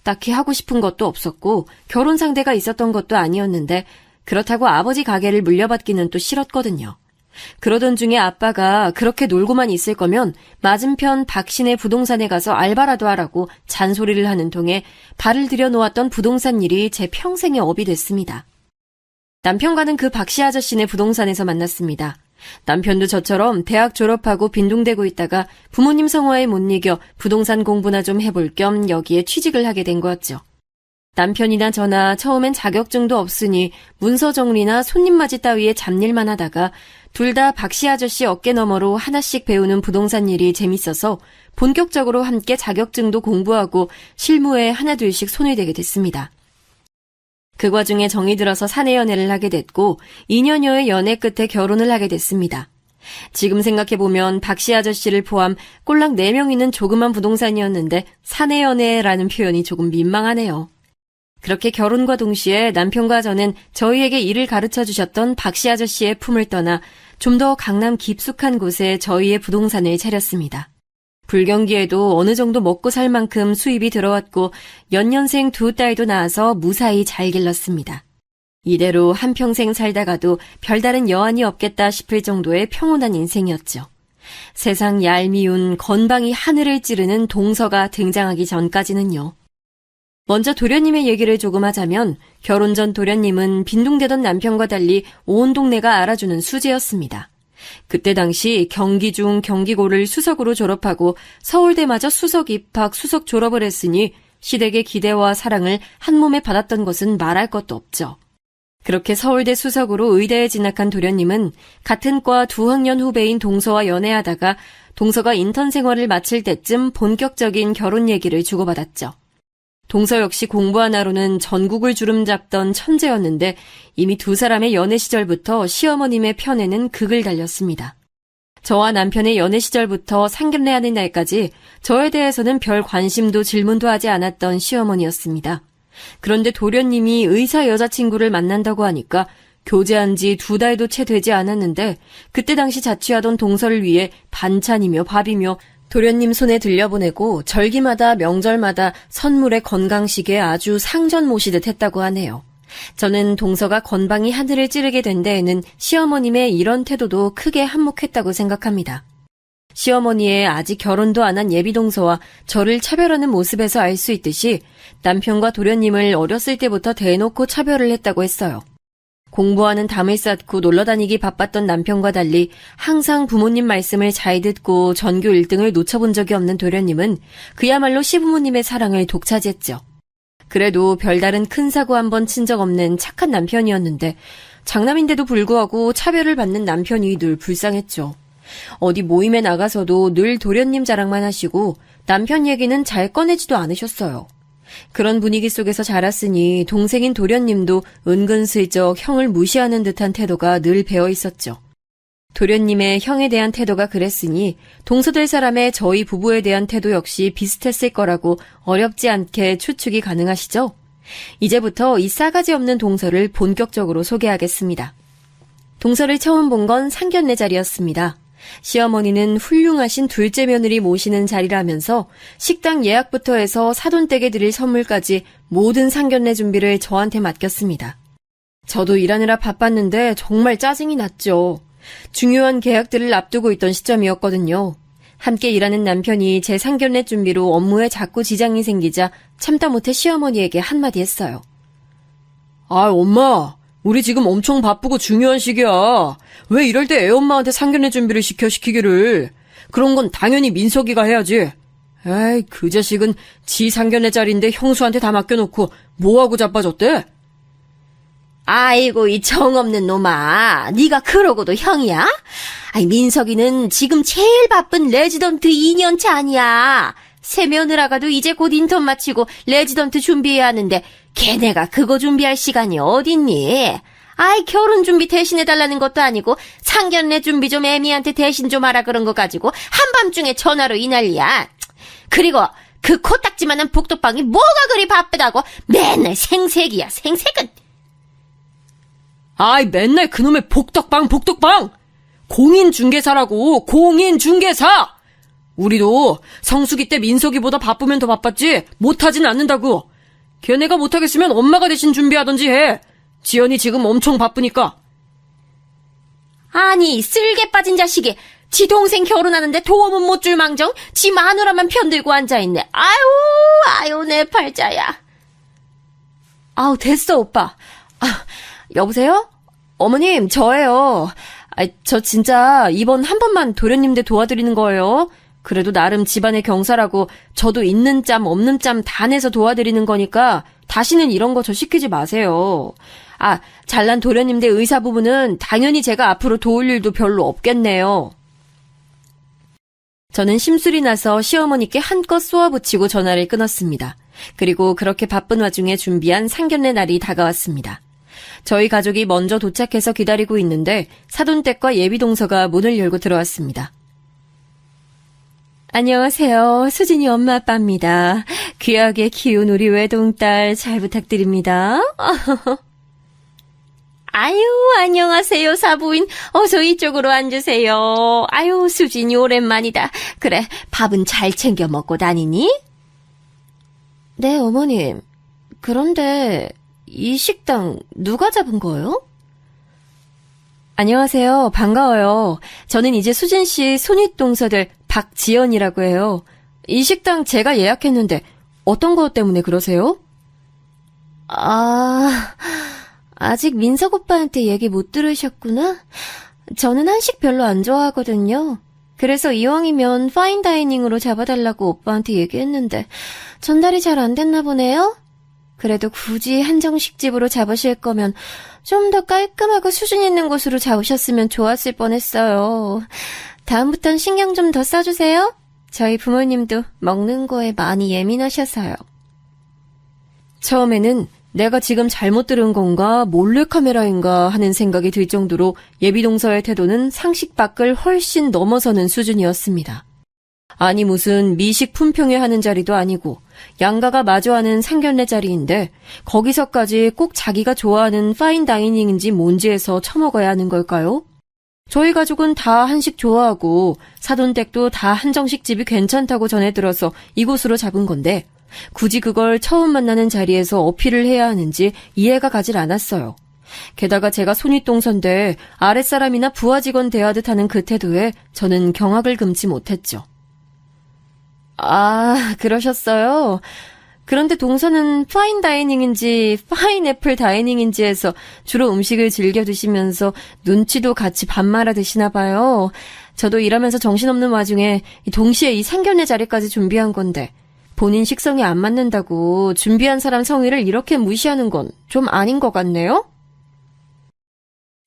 딱히 하고 싶은 것도 없었고 결혼 상대가 있었던 것도 아니었는데 그렇다고 아버지 가게를 물려받기는 또 싫었거든요. 그러던 중에 아빠가 그렇게 놀고만 있을 거면 맞은편 박신의 부동산에 가서 알바라도 하라고 잔소리를 하는 통에 발을 들여놓았던 부동산 일이 제 평생의 업이 됐습니다. 남편과는 그 박씨 아저씨네 부동산에서 만났습니다. 남편도 저처럼 대학 졸업하고 빈둥대고 있다가 부모님 성화에 못 이겨 부동산 공부나 좀 해볼 겸 여기에 취직을 하게 된 거였죠. 남편이나 저나 처음엔 자격증도 없으니 문서 정리나 손님 맞이 따위에 잡일만 하다가 둘 다 박씨 아저씨 어깨 너머로 하나씩 배우는 부동산 일이 재밌어서 본격적으로 함께 자격증도 공부하고 실무에 하나둘씩 손을 대게 됐습니다. 그 과중에 정이 들어서 사내 연애를 하게 됐고 2년여의 연애 끝에 결혼을 하게 됐습니다. 지금 생각해보면 박씨 아저씨를 포함 꼴랑 4명 있는 조그만 부동산이었는데 사내 연애라는 표현이 조금 민망하네요. 그렇게 결혼과 동시에 남편과 저는 저희에게 일을 가르쳐 주셨던 박씨 아저씨의 품을 떠나 좀 더 강남 깊숙한 곳에 저희의 부동산을 차렸습니다. 불경기에도 어느 정도 먹고 살 만큼 수입이 들어왔고 연년생 2딸도 낳아서 무사히 잘 길렀습니다. 이대로 한평생 살다가도 별다른 여한이 없겠다 싶을 정도의 평온한 인생이었죠. 세상 얄미운 건방이 하늘을 찌르는 동서가 등장하기 전까지는요. 먼저 도련님의 얘기를 조금 하자면 결혼 전 도련님은 빈둥대던 남편과 달리 온 동네가 알아주는 수재였습니다. 그때 당시 경기 중 경기고를 수석으로 졸업하고 서울대마저 수석 입학, 수석 졸업을 했으니 시댁의 기대와 사랑을 한 몸에 받았던 것은 말할 것도 없죠. 그렇게 서울대 수석으로 의대에 진학한 도련님은 같은 과 2학년 후배인 동서와 연애하다가 동서가 인턴 생활을 마칠 때쯤 본격적인 결혼 얘기를 주고받았죠. 동서 역시 공부 하나로는 전국을 주름잡던 천재였는데 이미 두 사람의 연애 시절부터 시어머님의 편에는 극을 달렸습니다. 저와 남편의 연애 시절부터 상견례하는 날까지 저에 대해서는 별 관심도 질문도 하지 않았던 시어머니였습니다. 그런데 도련님이 의사 여자친구를 만난다고 하니까 교제한 지 2달도 채 되지 않았는데 그때 당시 자취하던 동서를 위해 반찬이며 밥이며 도련님 손에 들려보내고 절기마다 명절마다 선물에 건강식에 아주 상전 모시듯 했다고 하네요. 저는 동서가 건방이 하늘을 찌르게 된 데에는 시어머님의 이런 태도도 크게 한몫했다고 생각합니다. 시어머니의 아직 결혼도 안 한 예비 동서와 저를 차별하는 모습에서 알 수 있듯이 남편과 도련님을 어렸을 때부터 대놓고 차별을 했다고 했어요. 공부하는 담을 쌓고 놀러다니기 바빴던 남편과 달리 항상 부모님 말씀을 잘 듣고 전교 1등을 놓쳐본 적이 없는 도련님은 그야말로 시부모님의 사랑을 독차지했죠. 그래도 별다른 큰 사고 한 번 친 적 없는 착한 남편이었는데 장남인데도 불구하고 차별을 받는 남편이 늘 불쌍했죠. 어디 모임에 나가서도 늘 도련님 자랑만 하시고 남편 얘기는 잘 꺼내지도 않으셨어요. 그런 분위기 속에서 자랐으니 동생인 도련님도 은근슬쩍 형을 무시하는 듯한 태도가 늘 배어 있었죠. 도련님의 형에 대한 태도가 그랬으니 동서될 사람의 저희 부부에 대한 태도 역시 비슷했을 거라고 어렵지 않게 추측이 가능하시죠? 이제부터 이 싸가지 없는 동서를 본격적으로 소개하겠습니다. 동서를 처음 본 건 상견례 자리였습니다. 시어머니는 훌륭하신 둘째 며느리 모시는 자리라면서 식당 예약부터 해서 사돈댁에 드릴 선물까지 모든 상견례 준비를 저한테 맡겼습니다. 저도 일하느라 바빴는데 정말 짜증이 났죠. 중요한 계약들을 앞두고 있던 시점이었거든요. 함께 일하는 남편이 제 상견례 준비로 업무에 자꾸 지장이 생기자 참다 못해 시어머니에게 한마디 했어요. 아, 엄마, 우리 지금 엄청 바쁘고 중요한 시기야. 왜 이럴 때 애엄마한테 상견례 준비를 시키기를. 그런 건 당연히 민석이가 해야지. 에이, 그 자식은 지 상견례 자리인데 형수한테 다 맡겨놓고 뭐하고 자빠졌대? 아이고 이 정없는 놈아, 네가 그러고도 형이야? 아이 민석이는 지금 제일 바쁜 레지던트 2년차 아니야. 새 며느라가도 이제 곧 인턴 마치고 레지던트 준비해야 하는데 걔네가 그거 준비할 시간이 어딨니? 아이 결혼 준비 대신해달라는 것도 아니고 상견례 준비 좀 애미한테 대신 좀 하라 그런 거 가지고 한밤중에 전화로 이 난리야. 그리고 그 코딱지만한 복도방이 뭐가 그리 바쁘다고 맨날 생색이야. 생색은. 아이, 맨날 그놈의 복덕방! 공인중개사라고, 공인중개사! 우리도 성수기 때 민석이보다 바쁘면 더 바빴지 못하진 않는다고. 걔네가 못하겠으면 엄마가 대신 준비하던지 해. 지연이 지금 엄청 바쁘니까. 아니, 쓸개 빠진 자식이 지 동생 결혼하는데 도움은 못 줄 망정 지 마누라만 편들고 앉아있네. 아유, 내 팔자야. 아우, 됐어, 오빠. 여보세요? 어머님, 저예요. 저 진짜 이번 한 번만 도련님 대 도와드리는 거예요. 그래도 나름 집안의 경사라고 저도 있는 짬 없는 짬 다 내서 도와드리는 거니까 다시는 이런 거 저 시키지 마세요. 잘난 도련님 대 의사 부부는 당연히 제가 앞으로 도울 일도 별로 없겠네요. 저는 심술이 나서 시어머니께 한껏 쏘아붙이고 전화를 끊었습니다. 그리고 그렇게 바쁜 와중에 준비한 상견례 날이 다가왔습니다. 저희 가족이 먼저 도착해서 기다리고 있는데 사돈댁과 예비동서가 문을 열고 들어왔습니다. 안녕하세요. 수진이 엄마 아빠입니다. 귀하게 키운 우리 외동딸 잘 부탁드립니다. 아유, 안녕하세요, 사부인. 어서 이쪽으로 앉으세요. 아유, 수진이 오랜만이다. 그래, 밥은 잘 챙겨 먹고 다니니? 네, 어머님. 그런데 이 식당 누가 잡은 거예요? 안녕하세요. 반가워요. 저는 이제 수진 씨 손윗동서들 박지연이라고 해요. 이 식당 제가 예약했는데 어떤 것 때문에 그러세요? 아직 민석 오빠한테 얘기 못 들으셨구나? 저는 한식 별로 안 좋아하거든요. 그래서 이왕이면 파인다이닝으로 잡아달라고 오빠한테 얘기했는데 전달이 잘 안 됐나 보네요? 그래도 굳이 한정식집으로 잡으실 거면 좀 더 깔끔하고 수준 있는 곳으로 잡으셨으면 좋았을 뻔했어요. 다음부턴 신경 좀 더 써주세요. 저희 부모님도 먹는 거에 많이 예민하셔서요. 처음에는 내가 지금 잘못 들은 건가 몰래카메라인가 하는 생각이 들 정도로 예비동서의 태도는 상식 밖을 훨씬 넘어서는 수준이었습니다. 아니 무슨 미식 품평회 하는 자리도 아니고 양가가 마주하는 상견례 자리인데 거기서까지 꼭 자기가 좋아하는 파인다이닝인지 뭔지 해서 처먹어야 하는 걸까요? 저희 가족은 다 한식 좋아하고 사돈댁도 다 한정식집이 괜찮다고 전해 들어서 이곳으로 잡은 건데 굳이 그걸 처음 만나는 자리에서 어필을 해야 하는지 이해가 가질 않았어요. 게다가 제가 손윗동서인데 아랫사람이나 부하 직원 대하듯 하는 그 태도에 저는 경악을 금치 못했죠. 그러셨어요? 그런데 동서는 파인다이닝인지 파인애플 다이닝인지 해서 주로 음식을 즐겨 드시면서 눈치도 같이 밥 말아 드시나 봐요. 저도 일하면서 정신없는 와중에 동시에 이 상견례 자리까지 준비한 건데 본인 식성에 안 맞는다고 준비한 사람 성의를 이렇게 무시하는 건 좀 아닌 것 같네요?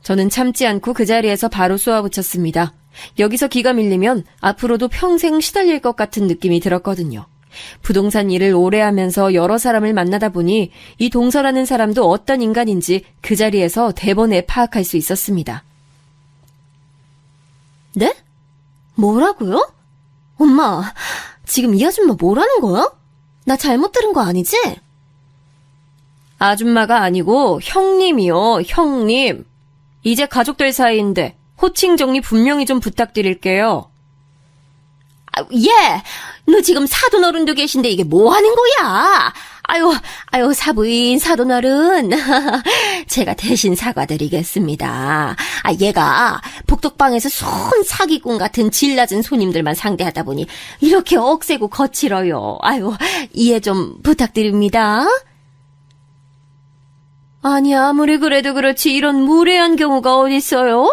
저는 참지 않고 그 자리에서 바로 쏘아붙였습니다. 여기서 기가 밀리면 앞으로도 평생 시달릴 것 같은 느낌이 들었거든요. 부동산 일을 오래 하면서 여러 사람을 만나다 보니 이 동서라는 사람도 어떤 인간인지 그 자리에서 대번에 파악할 수 있었습니다. 네? 뭐라고요? 엄마, 지금 이 아줌마 뭐라는 거야? 나 잘못 들은 거 아니지? 아줌마가 아니고 형님이요, 형님. 이제 가족들 사이인데 호칭 정리 분명히 좀 부탁드릴게요. 너 지금 사돈어른도 계신데 이게 뭐 하는 거야? 아유, 사부인, 사돈어른. 제가 대신 사과드리겠습니다. 얘가 복덕방에서 손 사기꾼 같은 질 낮은 손님들만 상대하다 보니 이렇게 억세고 거칠어요. 이해 좀 부탁드립니다. 아니, 아무리 그래도 그렇지 이런 무례한 경우가 어딨어요?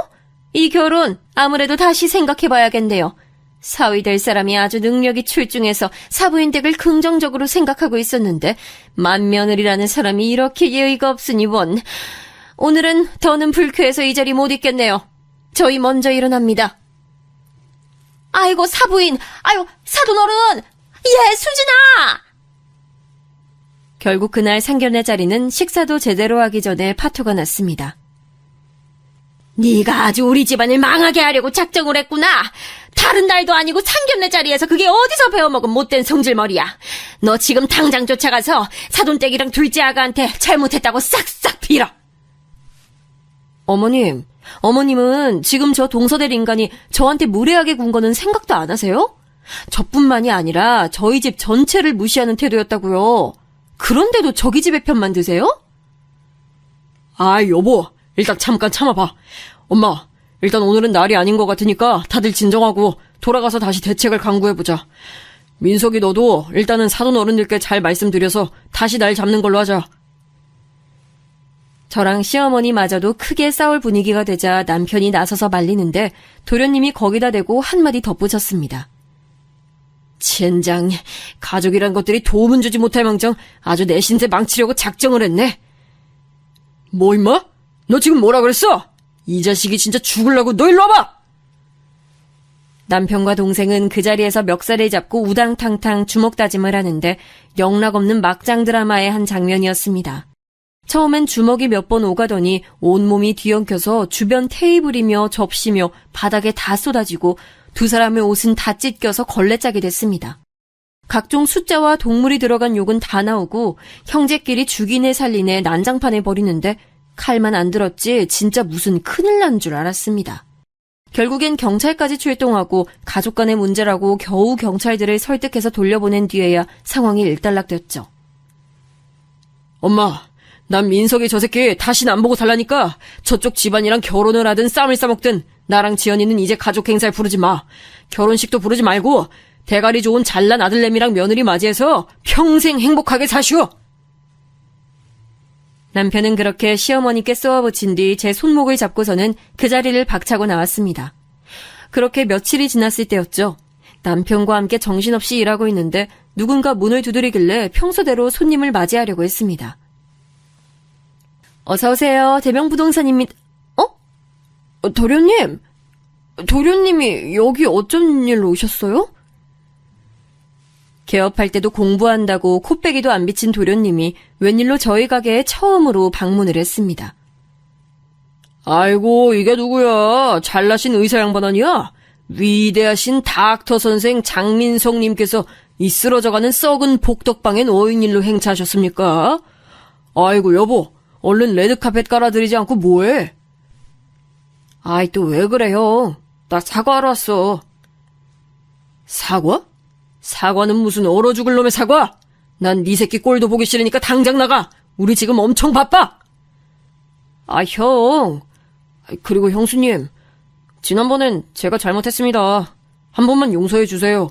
이 결혼 아무래도 다시 생각해봐야겠네요. 사위 될 사람이 아주 능력이 출중해서 사부인 댁을 긍정적으로 생각하고 있었는데 맏며느리라는 사람이 이렇게 예의가 없으니 원. 오늘은 더는 불쾌해서 이 자리 못 있겠네요. 저희 먼저 일어납니다. 아이고, 사부인, 사돈어른, 수진아! 결국 그날 상견례 자리는 식사도 제대로 하기 전에 파토가 났습니다. 네가 아주 우리 집안을 망하게 하려고 작정을 했구나. 다른 날도 아니고 상견례 자리에서 그게 어디서 배워먹은 못된 성질머리야. 너 지금 당장 쫓아가서 사돈댁이랑 둘째 아가한테 잘못했다고 싹싹 빌어. 어머님은 지금 저 동서될 인간이 저한테 무례하게 군 거는 생각도 안 하세요? 저뿐만이 아니라 저희 집 전체를 무시하는 태도였다고요. 그런데도 저기 집의 편만 드세요? 아, 여보, 일단 잠깐 참아봐. 엄마, 일단 오늘은 날이 아닌 것 같으니까 다들 진정하고 돌아가서 다시 대책을 강구해보자. 민석이 너도 일단은 사돈 어른들께 잘 말씀드려서 다시 날 잡는 걸로 하자. 저랑 시어머니마저도 크게 싸울 분위기가 되자 남편이 나서서 말리는데 도련님이 거기다 대고 한마디 덧붙였습니다. 젠장, 가족이란 것들이 도움은 주지 못할 망정 아주 내 신세 망치려고 작정을 했네. 뭐 임마? 너 지금 뭐라 그랬어? 이 자식이 진짜 죽으려고. 너 일로 와봐! 남편과 동생은 그 자리에서 멱살을 잡고 우당탕탕 주먹 다짐을 하는데 영락없는 막장 드라마의 한 장면이었습니다. 처음엔 주먹이 몇 번 오가더니 온몸이 뒤엉켜서 주변 테이블이며 접시며 바닥에 다 쏟아지고 두 사람의 옷은 다 찢겨서 걸레짝이 됐습니다. 각종 숫자와 동물이 들어간 욕은 다 나오고 형제끼리 죽이네 살리네 난장판에 벌이는데 칼만 안 들었지 진짜 무슨 큰일 난 줄 알았습니다. 결국엔 경찰까지 출동하고 가족 간의 문제라고 겨우 경찰들을 설득해서 돌려보낸 뒤에야 상황이 일단락됐죠. 엄마, 난 민석이 저 새끼 다신 안 보고 살라니까 저쪽 집안이랑 결혼을 하든 쌈을 싸먹든 나랑 지연이는 이제 가족 행사에 부르지 마. 결혼식도 부르지 말고 대가리 좋은 잘난 아들내미랑 며느리 맞이해서 평생 행복하게 사시오. 남편은 그렇게 시어머니께 쏘아붙인 뒤 제 손목을 잡고서는 그 자리를 박차고 나왔습니다. 그렇게 며칠이 지났을 때였죠. 남편과 함께 정신없이 일하고 있는데 누군가 문을 두드리길래 평소대로 손님을 맞이하려고 했습니다. 어서 오세요. 대명부동산입니다. 도련님? 도련님이 여기 어쩐 일로 오셨어요? 개업할 때도 공부한다고 코빼기도 안 비친 도련님이 웬일로 저희 가게에 처음으로 방문을 했습니다. 아이고, 이게 누구야? 잘나신 의사 양반 아니야? 위대하신 닥터 선생 장민성님께서 이 쓰러져가는 썩은 복덕방엔 오인일로 행차하셨습니까? 아이고, 여보, 얼른 레드카펫 깔아드리지 않고 뭐해? 아이, 또 왜 그래, 형? 나 사과하러 왔어. 사과? 사과는 무슨 얼어 죽을 놈의 사과? 난 네 새끼 꼴도 보기 싫으니까 당장 나가. 우리 지금 엄청 바빠. 아, 형. 그리고 형수님, 지난번엔 제가 잘못했습니다. 한 번만 용서해 주세요.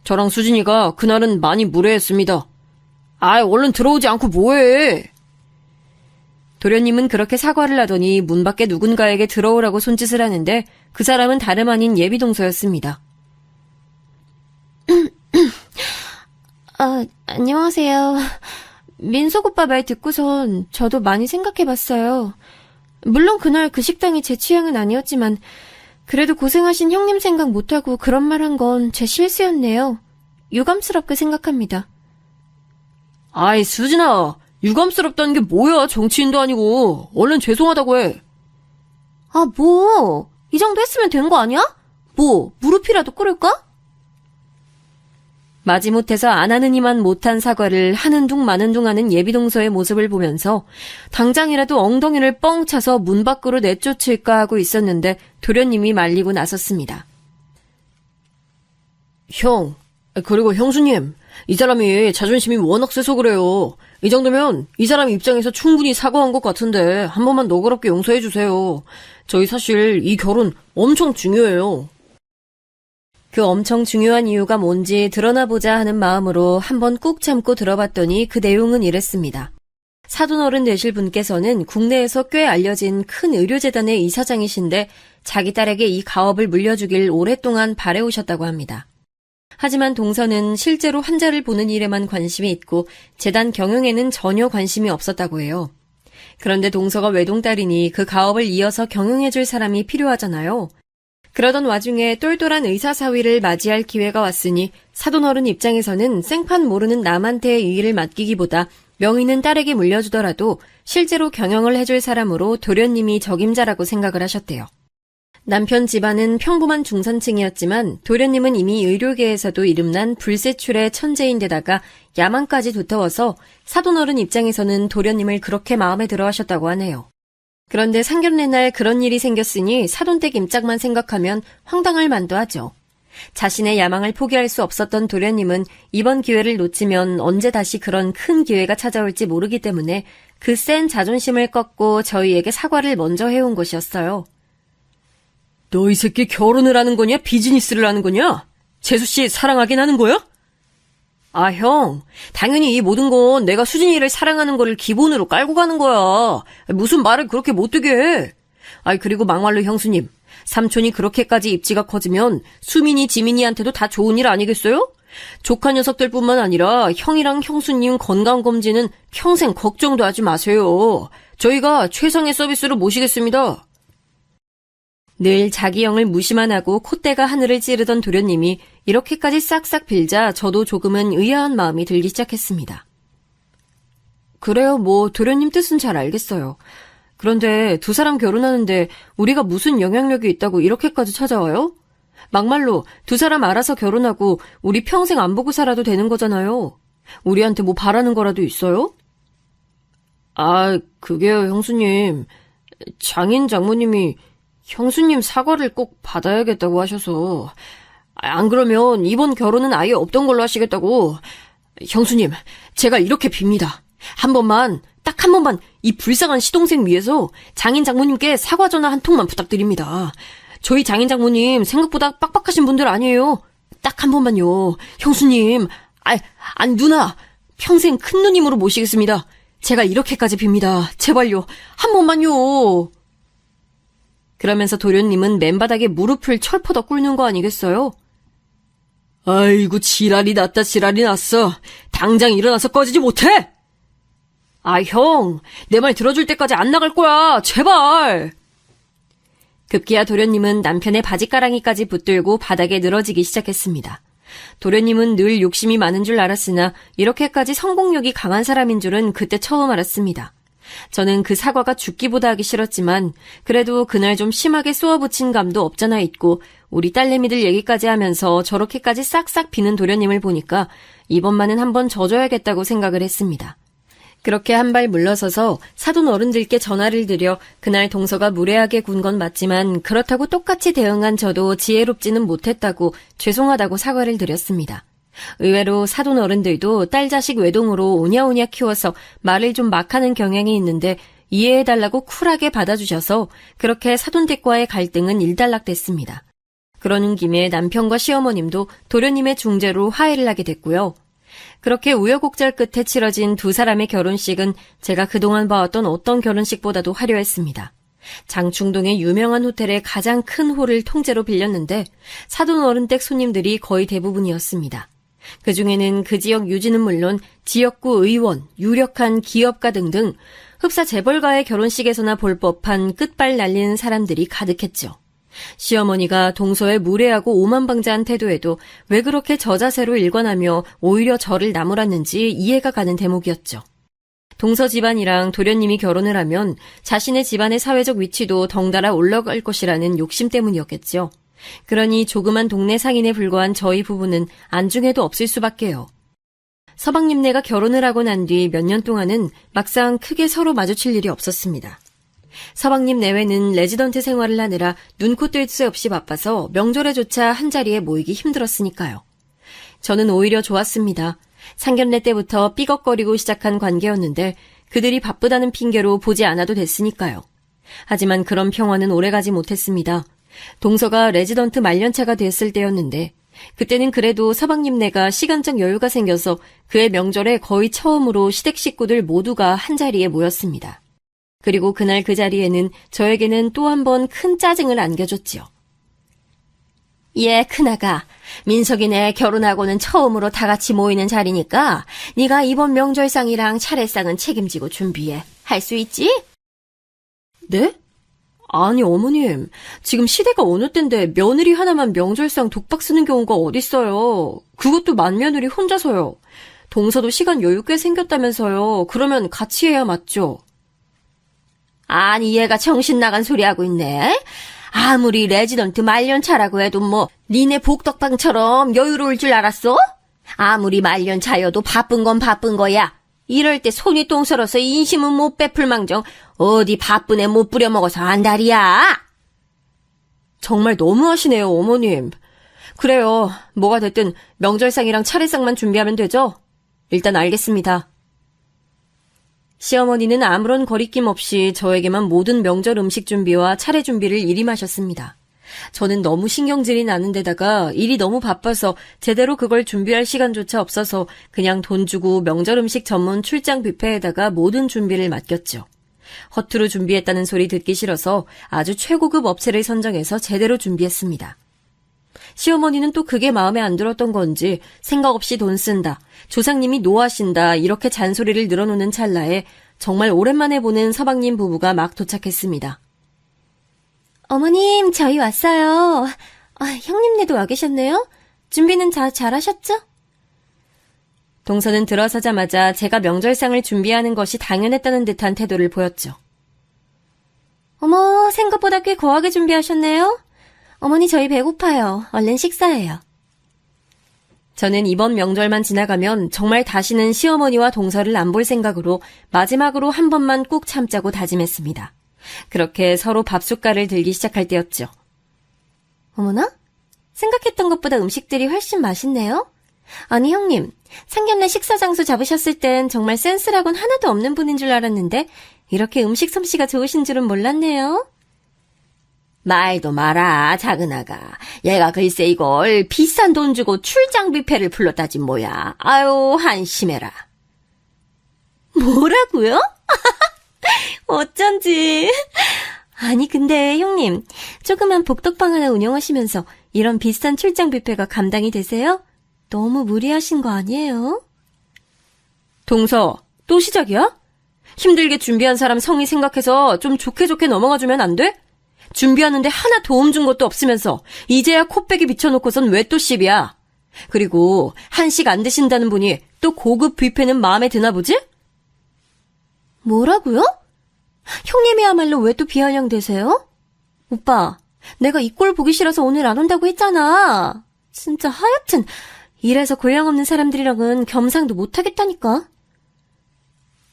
저랑 수진이가 그날은 많이 무례했습니다. 아, 얼른 들어오지 않고 뭐해? 도련님은 그렇게 사과를 하더니 문 밖에 누군가에게 들어오라고 손짓을 하는데 그 사람은 다름 아닌 예비동서였습니다. 안녕하세요. 민석 오빠 말 듣고선 저도 많이 생각해봤어요. 물론 그날 그 식당이 제 취향은 아니었지만 그래도 고생하신 형님 생각 못하고 그런 말 한 건 제 실수였네요. 유감스럽게 생각합니다. 아이, 수진아. 유감스럽다는 게 뭐야? 정치인도 아니고. 얼른 죄송하다고 해. 아, 뭐? 이 정도 했으면 된 거 아니야? 뭐, 무릎이라도 꿇을까? 마지못해서 안 하는 이만 못한 사과를 하는 둥 마는 둥 하는 예비동서의 모습을 보면서 당장이라도 엉덩이를 뻥 차서 문 밖으로 내쫓을까 하고 있었는데 도련님이 말리고 나섰습니다. 형, 그리고 형수님, 이 사람이 자존심이 워낙 세서 그래요. 이 정도면 이 사람 입장에서 충분히 사과한 것 같은데 한 번만 너그럽게 용서해 주세요. 저희 사실 이 결혼 엄청 중요해요. 그 엄청 중요한 이유가 뭔지 드러나보자 하는 마음으로 한번 꾹 참고 들어봤더니 그 내용은 이랬습니다. 사돈어른 되실 분께서는 국내에서 꽤 알려진 큰 의료재단의 이사장이신데 자기 딸에게 이 가업을 물려주길 오랫동안 바래오셨다고 합니다. 하지만 동서는 실제로 환자를 보는 일에만 관심이 있고 재단 경영에는 전혀 관심이 없었다고 해요. 그런데 동서가 외동딸이니 그 가업을 이어서 경영해줄 사람이 필요하잖아요. 그러던 와중에 똘똘한 의사사위를 맞이할 기회가 왔으니 사돈어른 입장에서는 생판 모르는 남한테 이 일을 맡기기보다 명의는 딸에게 물려주더라도 실제로 경영을 해줄 사람으로 도련님이 적임자라고 생각을 하셨대요. 남편 집안은 평범한 중산층이었지만 도련님은 이미 의료계에서도 이름난 불세출의 천재인데다가 야망까지 두터워서 사돈어른 입장에서는 도련님을 그렇게 마음에 들어 하셨다고 하네요. 그런데 상견례 날 그런 일이 생겼으니 사돈댁 임짝만 생각하면 황당할 만도 하죠. 자신의 야망을 포기할 수 없었던 도련님은 이번 기회를 놓치면 언제 다시 그런 큰 기회가 찾아올지 모르기 때문에 그 센 자존심을 꺾고 저희에게 사과를 먼저 해온 것이었어요. 너 이 새끼 결혼을 하는 거냐? 비즈니스를 하는 거냐? 재수씨 사랑하긴 하는 거야? 아, 형. 당연히 이 모든 건 내가 수진이를 사랑하는 거를 기본으로 깔고 가는 거야. 무슨 말을 그렇게 못되게 해. 아이, 그리고 막말로 형수님. 삼촌이 그렇게까지 입지가 커지면 수민이 지민이한테도 다 좋은 일 아니겠어요? 조카 녀석들뿐만 아니라 형이랑 형수님 건강검진은 평생 걱정도 하지 마세요. 저희가 최상의 서비스로 모시겠습니다. 늘 자기 형을 무시만 하고 콧대가 하늘을 찌르던 도련님이 이렇게까지 싹싹 빌자 저도 조금은 의아한 마음이 들기 시작했습니다. 그래요, 뭐 도련님 뜻은 잘 알겠어요. 그런데 두 사람 결혼하는데 우리가 무슨 영향력이 있다고 이렇게까지 찾아와요? 막말로 두 사람 알아서 결혼하고 우리 평생 안 보고 살아도 되는 거잖아요. 우리한테 뭐 바라는 거라도 있어요? 아, 그게요, 형수님. 장인 장모님이 형수님 사과를 꼭 받아야겠다고 하셔서. 안 그러면 이번 결혼은 아예 없던 걸로 하시겠다고. 형수님, 제가 이렇게 빕니다. 딱 한 번만 이 불쌍한 시동생 위해서 장인 장모님께 사과 전화 한 통만 부탁드립니다. 저희 장인 장모님 생각보다 빡빡하신 분들 아니에요. 딱 한 번만요. 형수님, 아니 누나, 평생 큰 누님으로 모시겠습니다. 제가 이렇게까지 빕니다. 제발요. 한 번만요. 그러면서 도련님은 맨바닥에 무릎을 철퍼덕 꿇는 거 아니겠어요? 아이고, 지랄이 났다, 지랄이 났어. 당장 일어나서 꺼지지 못해! 아, 형, 내 말 들어줄 때까지 안 나갈 거야. 제발. 급기야 도련님은 남편의 바지가랑이까지 붙들고 바닥에 늘어지기 시작했습니다. 도련님은 늘 욕심이 많은 줄 알았으나 이렇게까지 성공력이 강한 사람인 줄은 그때 처음 알았습니다. 저는 그 사과가 죽기보다 하기 싫었지만 그래도 그날 좀 심하게 쏘아붙인 감도 없잖아 있고 우리 딸내미들 얘기까지 하면서 저렇게까지 싹싹 비는 도련님을 보니까 이번만은 한번 져줘야겠다고 생각을 했습니다. 그렇게 한 발 물러서서 사돈 어른들께 전화를 드려 그날 동서가 무례하게 군 건 맞지만 그렇다고 똑같이 대응한 저도 지혜롭지는 못했다고 죄송하다고 사과를 드렸습니다. 의외로 사돈 어른들도 딸 자식 외동으로 오냐오냐 키워서 말을 좀 막하는 경향이 있는데 이해해달라고 쿨하게 받아주셔서 그렇게 사돈댁과의 갈등은 일단락됐습니다. 그러는 김에 남편과 시어머님도 도련님의 중재로 화해를 하게 됐고요. 그렇게 우여곡절 끝에 치러진 두 사람의 결혼식은 제가 그동안 봐왔던 어떤 결혼식보다도 화려했습니다. 장충동의 유명한 호텔의 가장 큰 홀을 통째로 빌렸는데 사돈 어른댁 손님들이 거의 대부분이었습니다. 그중에는 그 지역 유지는 물론 지역구 의원, 유력한 기업가 등등 흡사 재벌가의 결혼식에서나 볼 법한 끝발 날리는 사람들이 가득했죠. 시어머니가 동서의 무례하고 오만방자한 태도에도 왜 그렇게 저자세로 일관하며 오히려 저를 나무랐는지 이해가 가는 대목이었죠. 동서 집안이랑 도련님이 결혼을 하면 자신의 집안의 사회적 위치도 덩달아 올라갈 것이라는 욕심 때문이었겠죠. 그러니 조그만 동네 상인에 불과한 저희 부부는 안중에도 없을 수밖에요. 서방님네가 결혼을 하고 난 뒤 몇 년 동안은 막상 크게 서로 마주칠 일이 없었습니다. 서방님 내외는 레지던트 생활을 하느라 눈코 뜰 새 없이 바빠서 명절에조차 한자리에 모이기 힘들었으니까요. 저는 오히려 좋았습니다. 상견례 때부터 삐걱거리고 시작한 관계였는데 그들이 바쁘다는 핑계로 보지 않아도 됐으니까요. 하지만 그런 평화는 오래가지 못했습니다. 동서가 레지던트 말년차가 됐을 때였는데 그때는 그래도 서방님네가 시간적 여유가 생겨서 그의 명절에 거의 처음으로 시댁 식구들 모두가 한자리에 모였습니다. 그리고 그날 그 자리에는 저에게는 또 한 번 큰 짜증을 안겨줬지요. 예, 큰아가. 민석이네 결혼하고는 처음으로 다 같이 모이는 자리니까 네가 이번 명절상이랑 차례상은 책임지고 준비해. 할 수 있지? 네? 아니 어머님, 지금 시대가 어느 때인데 며느리 하나만 명절상 독박 쓰는 경우가 어딨어요. 그것도 맏며느리 혼자서요. 동서도 시간 여유 꽤 생겼다면서요. 그러면 같이 해야 맞죠? 아니 얘가 정신 나간 소리 하고 있네. 아무리 레지던트 말년차라고 해도 뭐 니네 복덕방처럼 여유로울 줄 알았어? 아무리 말년차여도 바쁜 건 바쁜 거야. 이럴 때 손이 똥설어서 인심은 못 베풀 망정 어디 바쁜 애 못 부려먹어서 안달이야. 정말 너무하시네요, 어머님. 그래요. 뭐가 됐든 명절상이랑 차례상만 준비하면 되죠? 일단 알겠습니다. 시어머니는 아무런 거리낌 없이 저에게만 모든 명절 음식 준비와 차례 준비를 일임하셨습니다. 저는 너무 신경질이 나는 데다가 일이 너무 바빠서 제대로 그걸 준비할 시간조차 없어서 그냥 돈 주고 명절 음식 전문 출장 뷔페에다가 모든 준비를 맡겼죠. 허투루 준비했다는 소리 듣기 싫어서 아주 최고급 업체를 선정해서 제대로 준비했습니다. 시어머니는 또 그게 마음에 안 들었던 건지 생각 없이 돈 쓴다, 조상님이 노하신다 이렇게 잔소리를 늘어놓는 찰나에 정말 오랜만에 보는 서방님 부부가 막 도착했습니다. 어머님, 저희 왔어요. 형님네도 와 계셨네요? 준비는 잘하셨죠? 동서는 들어서자마자 제가 명절상을 준비하는 것이 당연했다는 듯한 태도를 보였죠. 어머, 생각보다 꽤 거하게 준비하셨네요? 어머니, 저희 배고파요. 얼른 식사해요. 저는 이번 명절만 지나가면 정말 다시는 시어머니와 동서를 안 볼 생각으로 마지막으로 한 번만 꾹 참자고 다짐했습니다. 그렇게 서로 밥숟갈을 들기 시작할 때였죠. 어머나? 생각했던 것보다 음식들이 훨씬 맛있네요? 아니, 형님, 상견례 식사 장소 잡으셨을 땐 정말 센스라곤 하나도 없는 분인 줄 알았는데 이렇게 음식 솜씨가 좋으신 줄은 몰랐네요. 말도 마라, 작은아가. 얘가 글쎄 이걸 비싼 돈 주고 출장 뷔페를 불렀다지 뭐야. 아유, 한심해라. 뭐라고요? 어쩐지. 아니, 근데 형님, 조그만 복덕방 하나 운영하시면서 이런 비싼 출장 뷔페가 감당이 되세요? 너무 무리하신 거 아니에요? 동서, 또 시작이야? 힘들게 준비한 사람 성의 생각해서 좀 좋게 넘어가주면 안 돼? 준비하는데 하나 도움 준 것도 없으면서 이제야 코빼기 비춰놓고선 왜 또 시비야? 그리고 한식 안 드신다는 분이 또 고급 뷔페는 마음에 드나 보지? 뭐라고요? 형님이야말로 왜 또 비아냥 되세요? 오빠, 내가 이 꼴 보기 싫어서 오늘 안 온다고 했잖아. 진짜 하여튼 이래서 고향 없는 사람들이랑은 겸상도 못하겠다니까.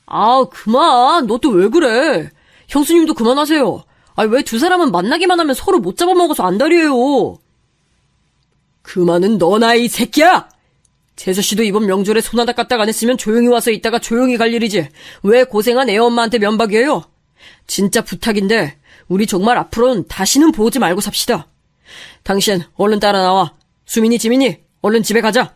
아, 그만. 너 또 왜 그래? 형수님도 그만하세요. 아니, 왜 두 사람은 만나기만 하면 서로 못 잡아먹어서 안달이에요. 그만은 너나, 이 새끼야! 재수씨도 이번 명절에 손 하나 까딱 안 했으면 조용히 와서 있다가 조용히 갈 일이지. 왜 고생한 애엄마한테 면박이에요? 진짜 부탁인데 우리 정말 앞으로는 다시는 보지 말고 삽시다. 당신 얼른 따라 나와. 수민이, 지민이 얼른 집에 가자.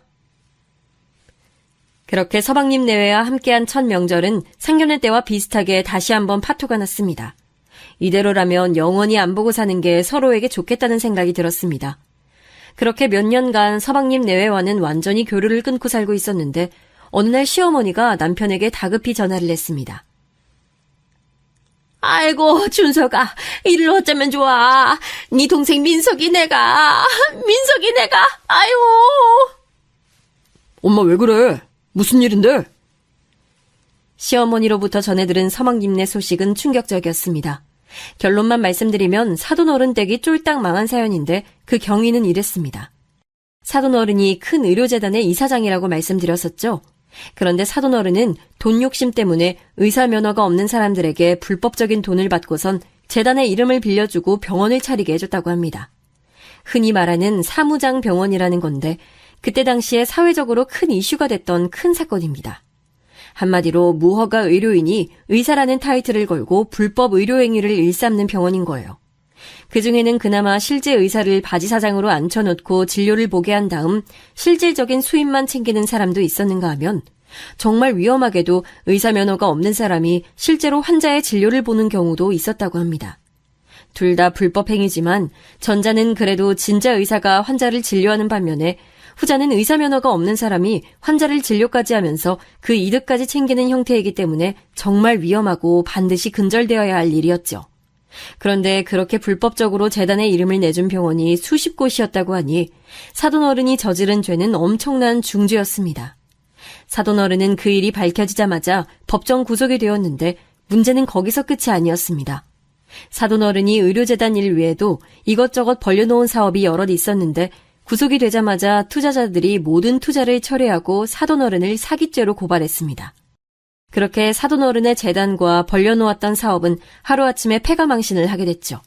그렇게 서방님 내외와 함께한 첫 명절은 상견례 때와 비슷하게 다시 한번 파토가 났습니다. 이대로라면 영원히 안 보고 사는 게 서로에게 좋겠다는 생각이 들었습니다. 그렇게 몇 년간 서방님 내외와는 완전히 교류를 끊고 살고 있었는데 어느 날 시어머니가 남편에게 다급히 전화를 했습니다. 아이고, 준서가, 이를 어쩌면 좋아. 네 동생 민석이 내가, 아유. 엄마 왜 그래? 무슨 일인데? 시어머니로부터 전해들은 서방님네 소식은 충격적이었습니다. 결론만 말씀드리면 사돈어른 댁이 쫄딱 망한 사연인데 그 경위는 이랬습니다. 사돈어른이 큰 의료재단의 이사장이라고 말씀드렸었죠. 그런데 사돈어른은 돈 욕심 때문에 의사 면허가 없는 사람들에게 불법적인 돈을 받고선 재단의 이름을 빌려주고 병원을 차리게 해줬다고 합니다. 흔히 말하는 사무장 병원이라는 건데 그때 당시에 사회적으로 큰 이슈가 됐던 큰 사건입니다. 한마디로 무허가 의료인이 의사라는 타이틀을 걸고 불법 의료행위를 일삼는 병원인 거예요. 그중에는 그나마 실제 의사를 바지사장으로 앉혀놓고 진료를 보게 한 다음 실질적인 수입만 챙기는 사람도 있었는가 하면 정말 위험하게도 의사 면허가 없는 사람이 실제로 환자의 진료를 보는 경우도 있었다고 합니다. 둘 다 불법 행위지만 전자는 그래도 진짜 의사가 환자를 진료하는 반면에 후자는 의사 면허가 없는 사람이 환자를 진료까지 하면서 그 이득까지 챙기는 형태이기 때문에 정말 위험하고 반드시 근절되어야 할 일이었죠. 그런데 그렇게 불법적으로 재단의 이름을 내준 병원이 수십 곳이었다고 하니 사돈어른이 저지른 죄는 엄청난 중죄였습니다. 사돈어른은 그 일이 밝혀지자마자 법정 구속이 되었는데 문제는 거기서 끝이 아니었습니다. 사돈어른이 의료재단 일 외에도 이것저것 벌려놓은 사업이 여럿 있었는데 구속이 되자마자 투자자들이 모든 투자를 철회하고 사돈어른을 사기죄로 고발했습니다. 그렇게 사돈어른의 재단과 벌려놓았던 사업은 하루아침에 폐가망신을 하게 됐죠.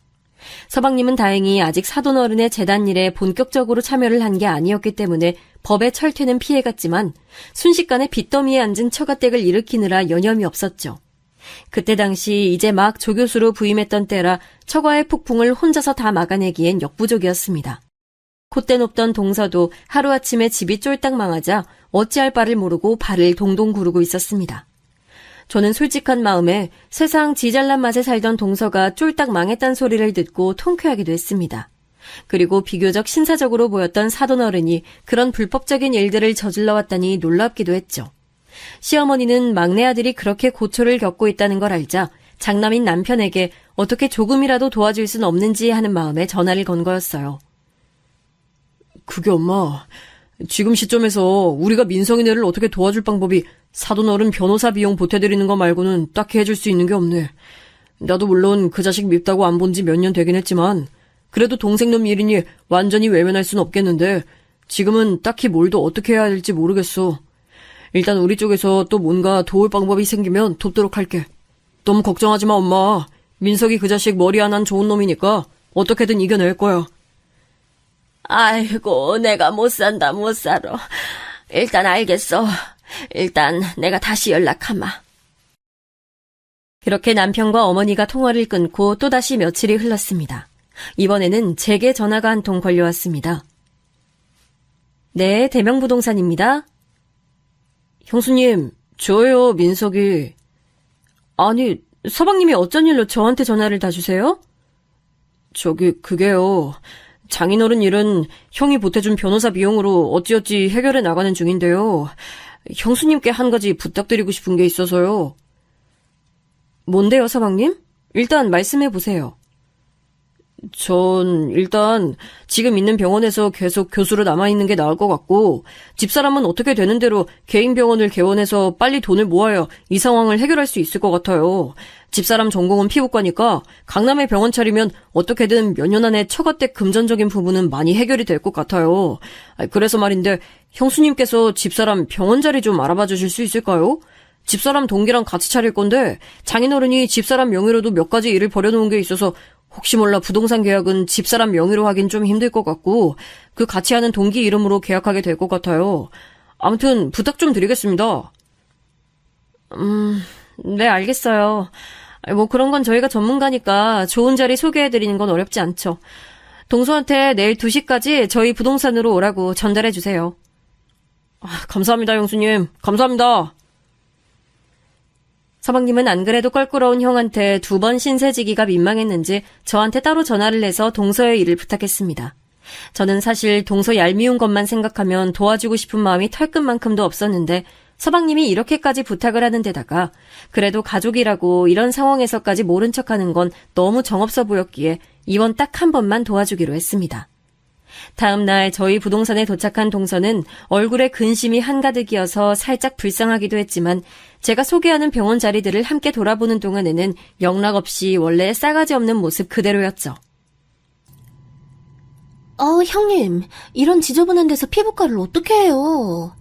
서방님은 다행히 아직 사돈어른의 재단일에 본격적으로 참여를 한 게 아니었기 때문에 법의 철퇴는 피해갔지만 순식간에 빚더미에 앉은 처가댁을 일으키느라 여념이 없었죠. 그때 당시 이제 막 조교수로 부임했던 때라 처가의 폭풍을 혼자서 다 막아내기엔 역부족이었습니다. 콧대 높던 동서도 하루아침에 집이 쫄딱 망하자 어찌할 바를 모르고 발을 동동 구르고 있었습니다. 저는 솔직한 마음에 세상 지잘난 맛에 살던 동서가 쫄딱 망했단 소리를 듣고 통쾌하기도 했습니다. 그리고 비교적 신사적으로 보였던 사돈어른이 그런 불법적인 일들을 저질러 왔다니 놀랍기도 했죠. 시어머니는 막내 아들이 그렇게 고초를 겪고 있다는 걸 알자 장남인 남편에게 어떻게 조금이라도 도와줄 순 없는지 하는 마음에 전화를 건 거였어요. 그게 엄마, 지금 시점에서 우리가 민성이네를 어떻게 도와줄 방법이 사돈어른 변호사 비용 보태드리는 거 말고는 딱히 해줄 수 있는 게 없네. 나도 물론 그 자식 밉다고 안 본 지 몇 년 되긴 했지만 그래도 동생놈 일이니 완전히 외면할 순 없겠는데 지금은 딱히 뭘 더 어떻게 해야 할지 모르겠어. 일단 우리 쪽에서 또 뭔가 도울 방법이 생기면 돕도록 할게. 너무 걱정하지 마, 엄마. 민석이 그 자식 머리 안 한 좋은 놈이니까 어떻게든 이겨낼 거야. 아이고, 내가 못 산다, 못 살아. 일단 알겠어. 일단 내가 다시 연락하마. 그렇게 남편과 어머니가 통화를 끊고 또다시 며칠이 흘렀습니다. 이번에는 제게 전화가 한 통 걸려왔습니다. 네, 대명부동산입니다. 형수님, 저예요, 민석이. 아니, 서방님이 어쩐 일로 저한테 전화를 다 주세요? 그게요. 장인어른 일은 형이 보태준 변호사 비용으로 어찌어찌 해결해 나가는 중인데요. 형수님께 한 가지 부탁드리고 싶은 게 있어서요. 뭔데요, 서방님? 일단 말씀해 보세요. 전 일단 지금 있는 병원에서 계속 교수로 남아있는 게 나을 것 같고 집사람은 어떻게 되는 대로 개인 병원을 개원해서 빨리 돈을 모아야 이 상황을 해결할 수 있을 것 같아요. 집사람 전공은 피부과니까 강남에 병원 차리면 어떻게든 몇 년 안에 처가댁 금전적인 부분은 많이 해결이 될 것 같아요. 그래서 말인데 형수님께서 집사람 병원 자리 좀 알아봐 주실 수 있을까요? 집사람 동기랑 같이 차릴 건데 장인어른이 집사람 명의로도 몇 가지 일을 벌여놓은 게 있어서 혹시 몰라 부동산 계약은 집사람 명의로 하긴 좀 힘들 것 같고 그 같이 하는 동기 이름으로 계약하게 될 것 같아요. 아무튼 부탁 좀 드리겠습니다. 네, 알겠어요. 뭐 그런 건 저희가 전문가니까 좋은 자리 소개해드리는 건 어렵지 않죠. 동서한테 내일 2시까지 저희 부동산으로 오라고 전달해 주세요. 감사합니다, 형수님. 감사합니다. 서방님은 안 그래도 껄끄러운 형한테 2번 신세지기가 민망했는지 저한테 따로 전화를 해서 동서의 일을 부탁했습니다. 저는 사실 동서 얄미운 것만 생각하면 도와주고 싶은 마음이 털끝만큼도 없었는데 서방님이 이렇게까지 부탁을 하는 데다가 그래도 가족이라고 이런 상황에서까지 모른 척하는 건 너무 정없어 보였기에 이번 딱 한 번만 도와주기로 했습니다. 다음 날 저희 부동산에 도착한 동서는 얼굴에 근심이 한가득이어서 살짝 불쌍하기도 했지만 제가 소개하는 병원 자리들을 함께 돌아보는 동안에는 영락없이 원래 싸가지 없는 모습 그대로였죠. 형님, 이런 지저분한 데서 피부과를 어떻게 해요?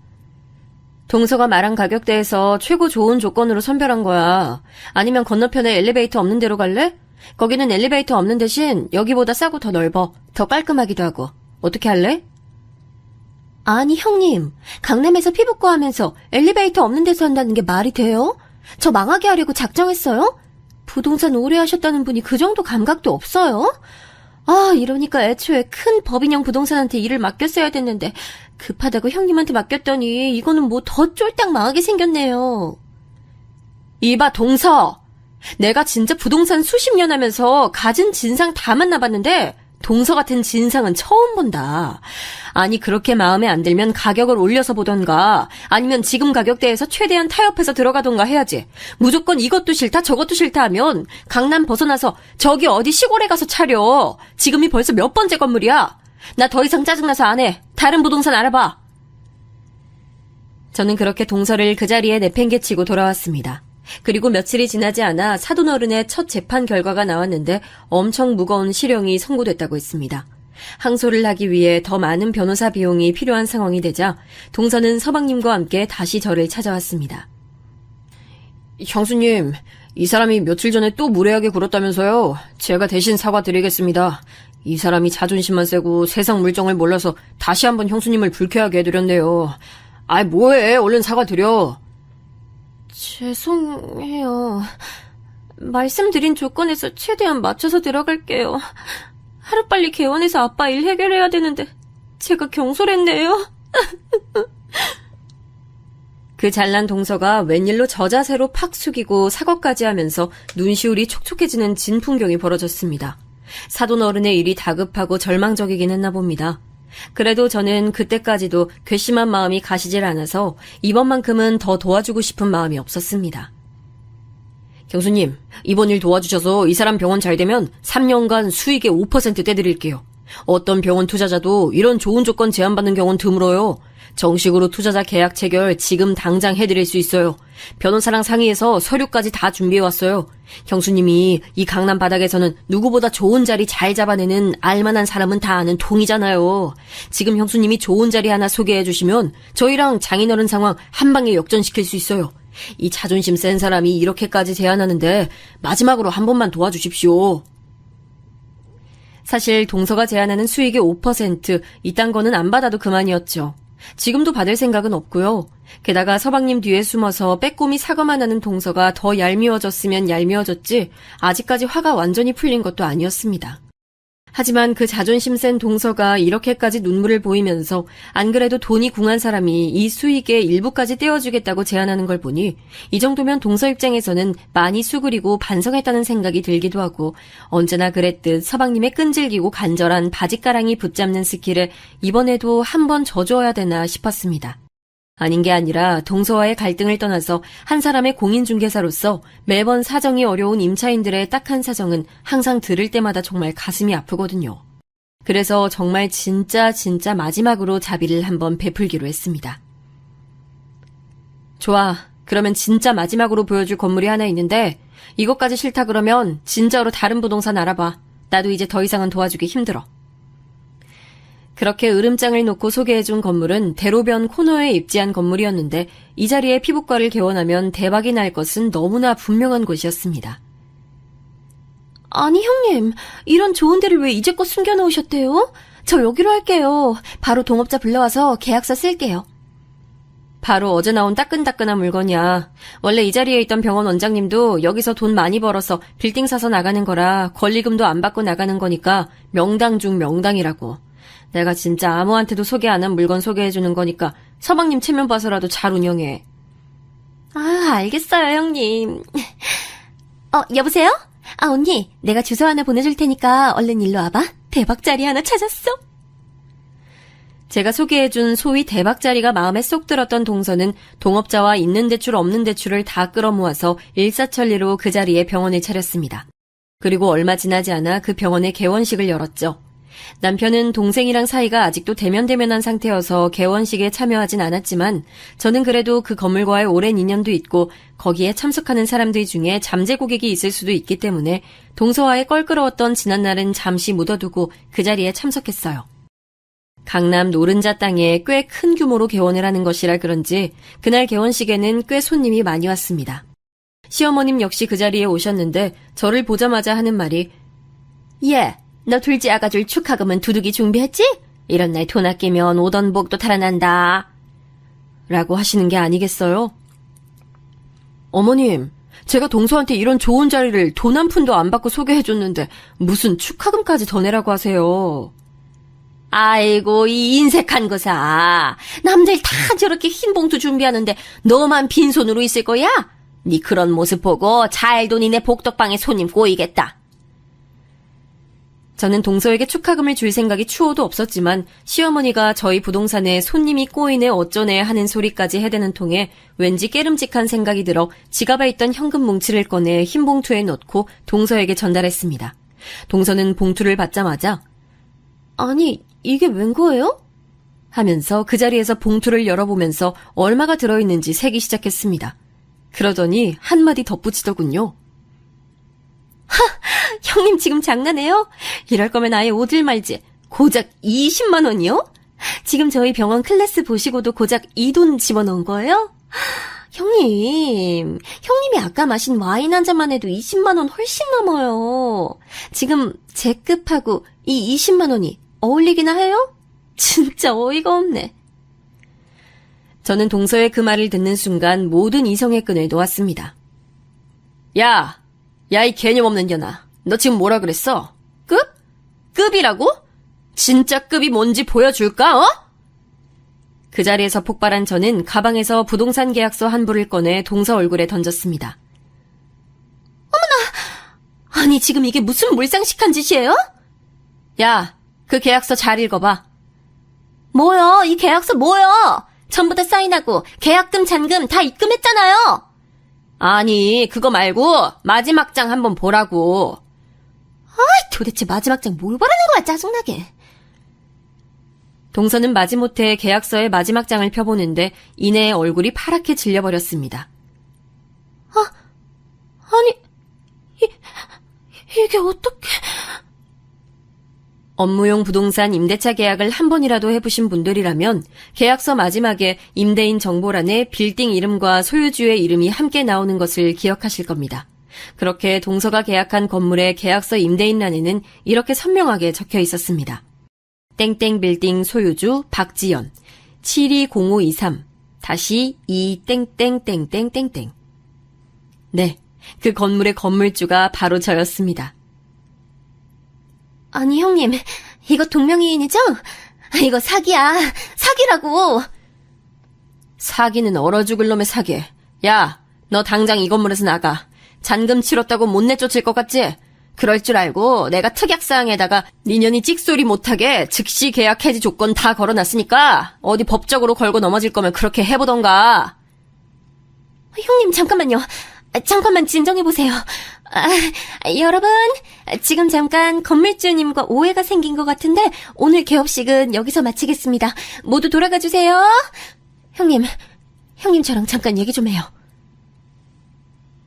동서가 말한 가격대에서 최고 좋은 조건으로 선별한 거야. 아니면 건너편에 엘리베이터 없는 데로 갈래? 거기는 엘리베이터 없는 대신 여기보다 싸고 더 넓어. 더 깔끔하기도 하고. 어떻게 할래? 아니, 형님, 강남에서 피부과 하면서 엘리베이터 없는 데서 한다는 게 말이 돼요? 저 망하게 하려고 작정했어요? 부동산 오래 하셨다는 분이 그 정도 감각도 없어요? 이러니까 애초에 큰 법인형 부동산한테 일을 맡겼어야 됐는데 급하다고 형님한테 맡겼더니 이거는 뭐 더 쫄딱 망하게 생겼네요. 이봐, 동서! 내가 진짜 부동산 수십 년 하면서 가진 진상 다 만나봤는데 동서 같은 진상은 처음 본다. 아니, 그렇게 마음에 안 들면 가격을 올려서 보던가 아니면 지금 가격대에서 최대한 타협해서 들어가던가 해야지. 무조건 이것도 싫다 저것도 싫다 하면 강남 벗어나서 저기 어디 시골에 가서 차려. 지금이 벌써 몇 번째 건물이야. 나 더 이상 짜증나서 안 해. 다른 부동산 알아봐. 저는 그렇게 동서를 그 자리에 내팽개치고 돌아왔습니다. 그리고 며칠이 지나지 않아 사돈어른의 첫 재판 결과가 나왔는데 엄청 무거운 실형이 선고됐다고 했습니다. 항소를 하기 위해 더 많은 변호사 비용이 필요한 상황이 되자 동서는 서방님과 함께 다시 저를 찾아왔습니다. 형수님, 이 사람이 며칠 전에 또 무례하게 굴었다면서요. 제가 대신 사과드리겠습니다. 이 사람이 자존심만 세고 세상 물정을 몰라서 다시 한번 형수님을 불쾌하게 해드렸네요. 아이, 뭐해. 얼른 사과드려. 죄송해요. 말씀드린 조건에서 최대한 맞춰서 들어갈게요. 하루빨리 개원해서 아빠 일 해결해야 되는데 제가 경솔했네요. 그 잘난 동서가 웬일로 저자세로 팍 숙이고 사과까지 하면서 눈시울이 촉촉해지는 진풍경이 벌어졌습니다. 사돈 어른의 일이 다급하고 절망적이긴 했나 봅니다. 그래도 저는 그때까지도 괘씸한 마음이 가시질 않아서 이번만큼은 더 도와주고 싶은 마음이 없었습니다. 경수님, 이번 일 도와주셔서 이 사람 병원 잘 되면 3년간 수익의 5% 떼드릴게요. 어떤 병원 투자자도 이런 좋은 조건 제안받는 경우는 드물어요. 정식으로 투자자 계약 체결 지금 당장 해드릴 수 있어요. 변호사랑 상의해서 서류까지 다 준비해왔어요. 형수님이 이 강남 바닥에서는 누구보다 좋은 자리 잘 잡아내는 알만한 사람은 다 아는 통이잖아요. 지금 형수님이 좋은 자리 하나 소개해주시면 저희랑 장인어른 상황 한 방에 역전시킬 수 있어요. 이 자존심 센 사람이 이렇게까지 제안하는데 마지막으로 한 번만 도와주십시오. 사실 동서가 제안하는 수익의 5% 이딴 거는 안 받아도 그만이었죠. 지금도 받을 생각은 없고요. 게다가 서방님 뒤에 숨어서 빼꼼히 사과만 하는 동서가 더 얄미워졌으면 얄미워졌지 아직까지 화가 완전히 풀린 것도 아니었습니다. 하지만 그 자존심 센 동서가 이렇게까지 눈물을 보이면서 안 그래도 돈이 궁한 사람이 이 수익의 일부까지 떼어주겠다고 제안하는 걸 보니 이 정도면 동서 입장에서는 많이 수그리고 반성했다는 생각이 들기도 하고 언제나 그랬듯 서방님의 끈질기고 간절한 바짓가랑이 붙잡는 스킬을 이번에도 한번 져줘야 되나 싶었습니다. 아닌 게 아니라 동서와의 갈등을 떠나서 한 사람의 공인중개사로서 매번 사정이 어려운 임차인들의 딱한 사정은 항상 들을 때마다 정말 가슴이 아프거든요. 그래서 정말 진짜 마지막으로 자비를 한번 베풀기로 했습니다. 좋아. 그러면 진짜 마지막으로 보여줄 건물이 하나 있는데 이것까지 싫다 그러면 진짜로 다른 부동산 알아봐. 나도 이제 더 이상은 도와주기 힘들어. 그렇게 으름장을 놓고 소개해준 건물은 대로변 코너에 입지한 건물이었는데 이 자리에 피부과를 개원하면 대박이 날 것은 너무나 분명한 곳이었습니다. 아니 형님, 이런 좋은 데를 왜 이제껏 숨겨놓으셨대요? 저 여기로 할게요. 바로 동업자 불러와서 계약서 쓸게요. 바로 어제 나온 따끈따끈한 물건이야. 원래 이 자리에 있던 병원 원장님도 여기서 돈 많이 벌어서 빌딩 사서 나가는 거라 권리금도 안 받고 나가는 거니까 명당 중 명당이라고. 내가 진짜 아무한테도 소개 안 한 물건 소개해주는 거니까 서방님 체면 봐서라도 잘 운영해. 아, 알겠어요 형님. 여보세요? 아, 언니, 내가 주소 하나 보내줄 테니까 얼른 일로 와봐. 대박 자리 하나 찾았어. 제가 소개해준 소위 대박자리가 마음에 쏙 들었던 동서는 동업자와 있는 대출 없는 대출을 다 끌어모아서 일사천리로 그 자리에 병원을 차렸습니다. 그리고 얼마 지나지 않아 그 병원에 개원식을 열었죠. 남편은 동생이랑 사이가 아직도 대면대면한 상태여서 개원식에 참여하진 않았지만 저는 그래도 그 건물과의 오랜 인연도 있고 거기에 참석하는 사람들 중에 잠재 고객이 있을 수도 있기 때문에 동서와의 껄끄러웠던 지난날은 잠시 묻어두고 그 자리에 참석했어요. 강남 노른자 땅에 꽤 큰 규모로 개원을 하는 것이라 그런지 그날 개원식에는 꽤 손님이 많이 왔습니다. 시어머님 역시 그 자리에 오셨는데 저를 보자마자 하는 말이 예, 너 둘째 아가줄 축하금은 두둑이 준비했지? 이런 날 돈 아끼면 오던 복도 달아난다. 라고 하시는 게 아니겠어요? 어머님, 제가 동서한테 이런 좋은 자리를 돈 한 푼도 안 받고 소개해줬는데 무슨 축하금까지 더 내라고 하세요. 아이고, 이 인색한 거사. 남들 다 저렇게 흰 봉투 준비하는데 너만 빈손으로 있을 거야? 네 그런 모습 보고 잘도 니네 복덕방에 손님 꼬이겠다. 저는 동서에게 축하금을 줄 생각이 추호도 없었지만 시어머니가 저희 부동산에 손님이 꼬이네 어쩌네 하는 소리까지 해대는 통에 왠지 깨름직한 생각이 들어 지갑에 있던 현금 뭉치를 꺼내 흰 봉투에 넣고 동서에게 전달했습니다. 동서는 봉투를 받자마자 아니, 이게 웬 거예요? 하면서 그 자리에서 봉투를 열어보면서 얼마가 들어있는지 세기 시작했습니다. 그러더니 한마디 덧붙이더군요. 형님 지금 장난해요? 이럴 거면 아예 오질 말지. 고작 20만 원이요? 지금 저희 병원 클래스 보시고도 고작 이 돈 집어넣은 거예요? 형님이 아까 마신 와인 한 잔만 해도 20만 원 훨씬 넘어요. 지금 제 급하고 이 20만 원이 어울리기나 해요? 진짜 어이가 없네. 저는 동서의 그 말을 듣는 순간 모든 이성의 끈을 놓았습니다. 야, 이 개념 없는 년아. 너 지금 뭐라 그랬어? 급? 급이라고? 진짜 급이 뭔지 보여줄까, 어? 그 자리에서 폭발한 저는 가방에서 부동산 계약서 한 부를 꺼내 동서 얼굴에 던졌습니다. 아니, 지금 이게 무슨 몰상식한 짓이에요? 야, 그 계약서 잘 읽어봐. 뭐요? 이 계약서 뭐요? 전부 다 사인하고 계약금, 잔금 다 입금했잖아요. 아니, 그거 말고 마지막 장 한번 보라고. 도대체 마지막 장 뭘 바라는 거야, 짜증나게. 동서는 마지못해 계약서의 마지막 장을 펴보는데 이내 얼굴이 파랗게 질려버렸습니다. 아니, 이게 어떻게... 업무용 부동산 임대차 계약을 한 번이라도 해보신 분들이라면 계약서 마지막에 임대인 정보란에 빌딩 이름과 소유주의 이름이 함께 나오는 것을 기억하실 겁니다. 그렇게 동서가 계약한 건물의 계약서 임대인란에는 이렇게 선명하게 적혀 있었습니다. 땡땡 빌딩 소유주 박지연 720523 다시 2 땡땡땡땡땡땡. 네, 그 건물의 건물주가 바로 저였습니다. 아니, 형님, 이거 동명이인이죠? 이거 사기야. 사기라고. 사기는 얼어 죽을 놈의 사기. 야, 너 당장 이 건물에서 나가. 잔금 치렀다고 못 내쫓을 것 같지? 그럴 줄 알고 내가 특약사항에다가 니년이 찍소리 못하게 즉시 계약 해지 조건 다 걸어놨으니까 어디 법적으로 걸고 넘어질 거면 그렇게 해보던가. 형님, 잠깐만요. 잠깐만 진정해보세요. 여러분, 지금 잠깐 건물주님과 오해가 생긴 것 같은데 오늘 개업식은 여기서 마치겠습니다. 모두 돌아가 주세요. 형님 저랑 잠깐 얘기 좀 해요.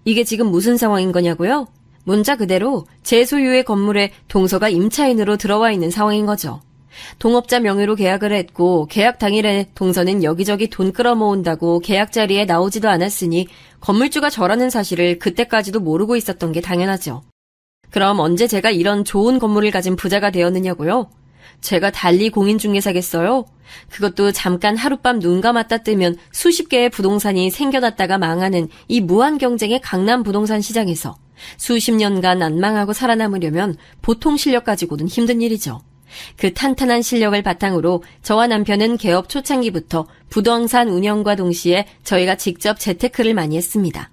이게 지금 무슨 상황인 거냐고요? 문자 그대로 제 소유의 건물에 동서가 임차인으로 들어와 있는 상황인 거죠. 동업자 명의로 계약을 했고 계약 당일에 동서는 여기저기 돈 끌어모은다고 계약 자리에 나오지도 않았으니 건물주가 저라는 사실을 그때까지도 모르고 있었던 게 당연하죠. 그럼 언제 제가 이런 좋은 건물을 가진 부자가 되었느냐고요? 제가 달리 공인중개사겠어요? 그것도 잠깐 하룻밤 눈 감았다 뜨면 수십 개의 부동산이 생겨났다가 망하는 이 무한 경쟁의 강남 부동산 시장에서 수십 년간 안 망하고 살아남으려면 보통 실력 가지고는 힘든 일이죠. 그 탄탄한 실력을 바탕으로 저와 남편은 개업 초창기부터 부동산 운영과 동시에 저희가 직접 재테크를 많이 했습니다.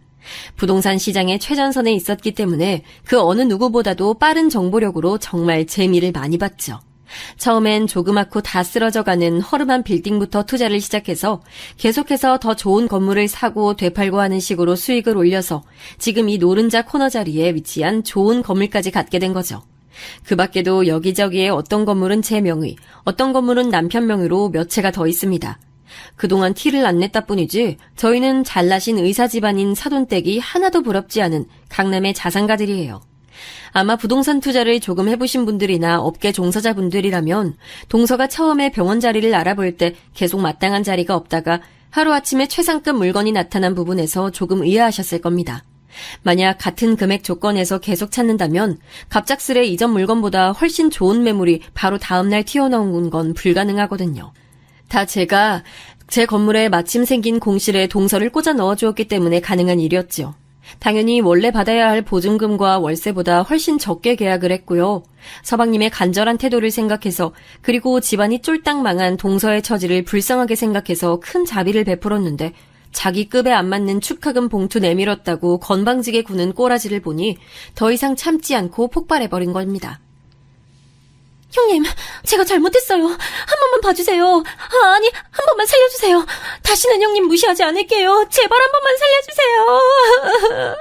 부동산 시장의 최전선에 있었기 때문에 그 어느 누구보다도 빠른 정보력으로 정말 재미를 많이 봤죠. 처음엔 조그맣고 다 쓰러져가는 허름한 빌딩부터 투자를 시작해서 계속해서 더 좋은 건물을 사고 되팔고 하는 식으로 수익을 올려서 지금 이 노른자 코너 자리에 위치한 좋은 건물까지 갖게 된 거죠. 그 밖에도 여기저기에 어떤 건물은 제 명의, 어떤 건물은 남편 명의로 몇 채가 더 있습니다. 그동안 티를 안 냈다 뿐이지 저희는 잘나신 의사 집안인 사돈댁이 하나도 부럽지 않은 강남의 자산가들이에요. 아마 부동산 투자를 조금 해보신 분들이나 업계 종사자분들이라면 동서가 처음에 병원 자리를 알아볼 때 계속 마땅한 자리가 없다가 하루아침에 최상급 물건이 나타난 부분에서 조금 의아하셨을 겁니다. 만약 같은 금액 조건에서 계속 찾는다면 갑작스레 이전 물건보다 훨씬 좋은 매물이 바로 다음날 튀어나온 건 불가능하거든요. 다 제가 제 건물에 마침 생긴 공실에 동서를 꽂아 넣어주었기 때문에 가능한 일이었죠. 당연히 원래 받아야 할 보증금과 월세보다 훨씬 적게 계약을 했고요. 서방님의 간절한 태도를 생각해서 그리고 집안이 쫄딱 망한 동서의 처지를 불쌍하게 생각해서 큰 자비를 베풀었는데 자기 급에 안 맞는 축하금 봉투 내밀었다고 건방지게 구는 꼬라지를 보니 더 이상 참지 않고 폭발해버린 겁니다. 형님, 제가 잘못했어요. 한 번만 봐주세요. 아니, 한 번만 살려주세요. 다시는 형님 무시하지 않을게요. 제발 한 번만 살려주세요.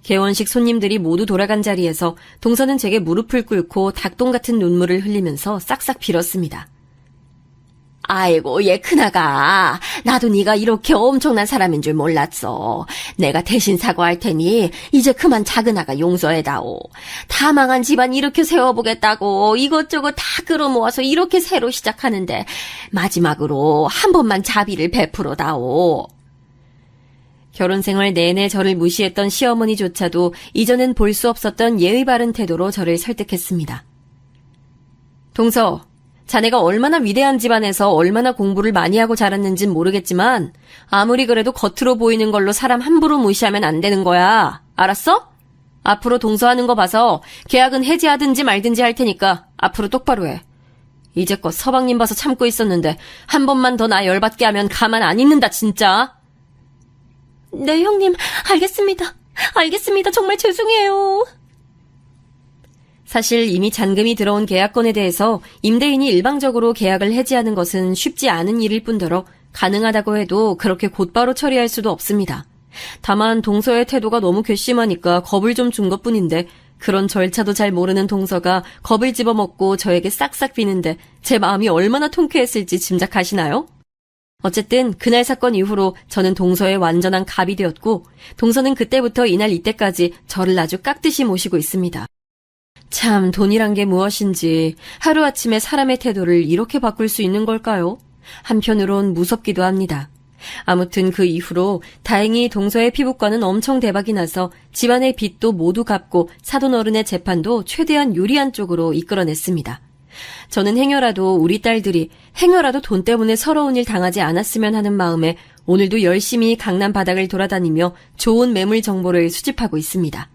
개원식 손님들이 모두 돌아간 자리에서 동서는 제게 무릎을 꿇고 닭똥 같은 눈물을 흘리면서 싹싹 빌었습니다. 아이고, 얘 큰아가. 나도 네가 이렇게 엄청난 사람인 줄 몰랐어. 내가 대신 사과할 테니 이제 그만 작은아가 용서해다오. 다 망한 집안 이렇게 세워보겠다고 이것저것 다 끌어모아서 이렇게 새로 시작하는데 마지막으로 한 번만 자비를 베풀어다오. 결혼 생활 내내 저를 무시했던 시어머니조차도 이전엔 볼 수 없었던 예의 바른 태도로 저를 설득했습니다. 동서, 자네가 얼마나 위대한 집안에서 얼마나 공부를 많이 하고 자랐는진 모르겠지만 아무리 그래도 겉으로 보이는 걸로 사람 함부로 무시하면 안 되는 거야. 알았어? 앞으로 동서하는 거 봐서 계약은 해지하든지 말든지 할 테니까 앞으로 똑바로 해. 이제껏 서방님 봐서 참고 있었는데 한 번만 더 나 열받게 하면 가만 안 있는다 진짜. 네 형님, 알겠습니다. 알겠습니다. 정말 죄송해요. 사실 이미 잔금이 들어온 계약건에 대해서 임대인이 일방적으로 계약을 해지하는 것은 쉽지 않은 일일 뿐더러 가능하다고 해도 그렇게 곧바로 처리할 수도 없습니다. 다만 동서의 태도가 너무 괘씸하니까 겁을 좀 준 것뿐인데 그런 절차도 잘 모르는 동서가 겁을 집어먹고 저에게 싹싹 비는데 제 마음이 얼마나 통쾌했을지 짐작하시나요? 어쨌든 그날 사건 이후로 저는 동서의 완전한 갑이 되었고 동서는 그때부터 이날 이때까지 저를 아주 깍듯이 모시고 있습니다. 참 돈이란 게 무엇인지 하루아침에 사람의 태도를 이렇게 바꿀 수 있는 걸까요? 한편으론 무섭기도 합니다. 아무튼 그 이후로 다행히 동서의 피부과는 엄청 대박이 나서 집안의 빚도 모두 갚고 사돈어른의 재판도 최대한 유리한 쪽으로 이끌어냈습니다. 저는 행여라도 우리 딸들이 행여라도 돈 때문에 서러운 일 당하지 않았으면 하는 마음에 오늘도 열심히 강남 바닥을 돌아다니며 좋은 매물 정보를 수집하고 있습니다.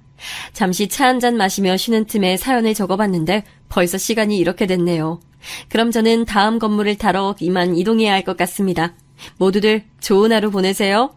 잠시 차 한잔 마시며 쉬는 틈에 사연을 적어봤는데 벌써 시간이 이렇게 됐네요. 그럼 저는 다음 건물을 타러 이만 이동해야 할 것 같습니다. 모두들 좋은 하루 보내세요.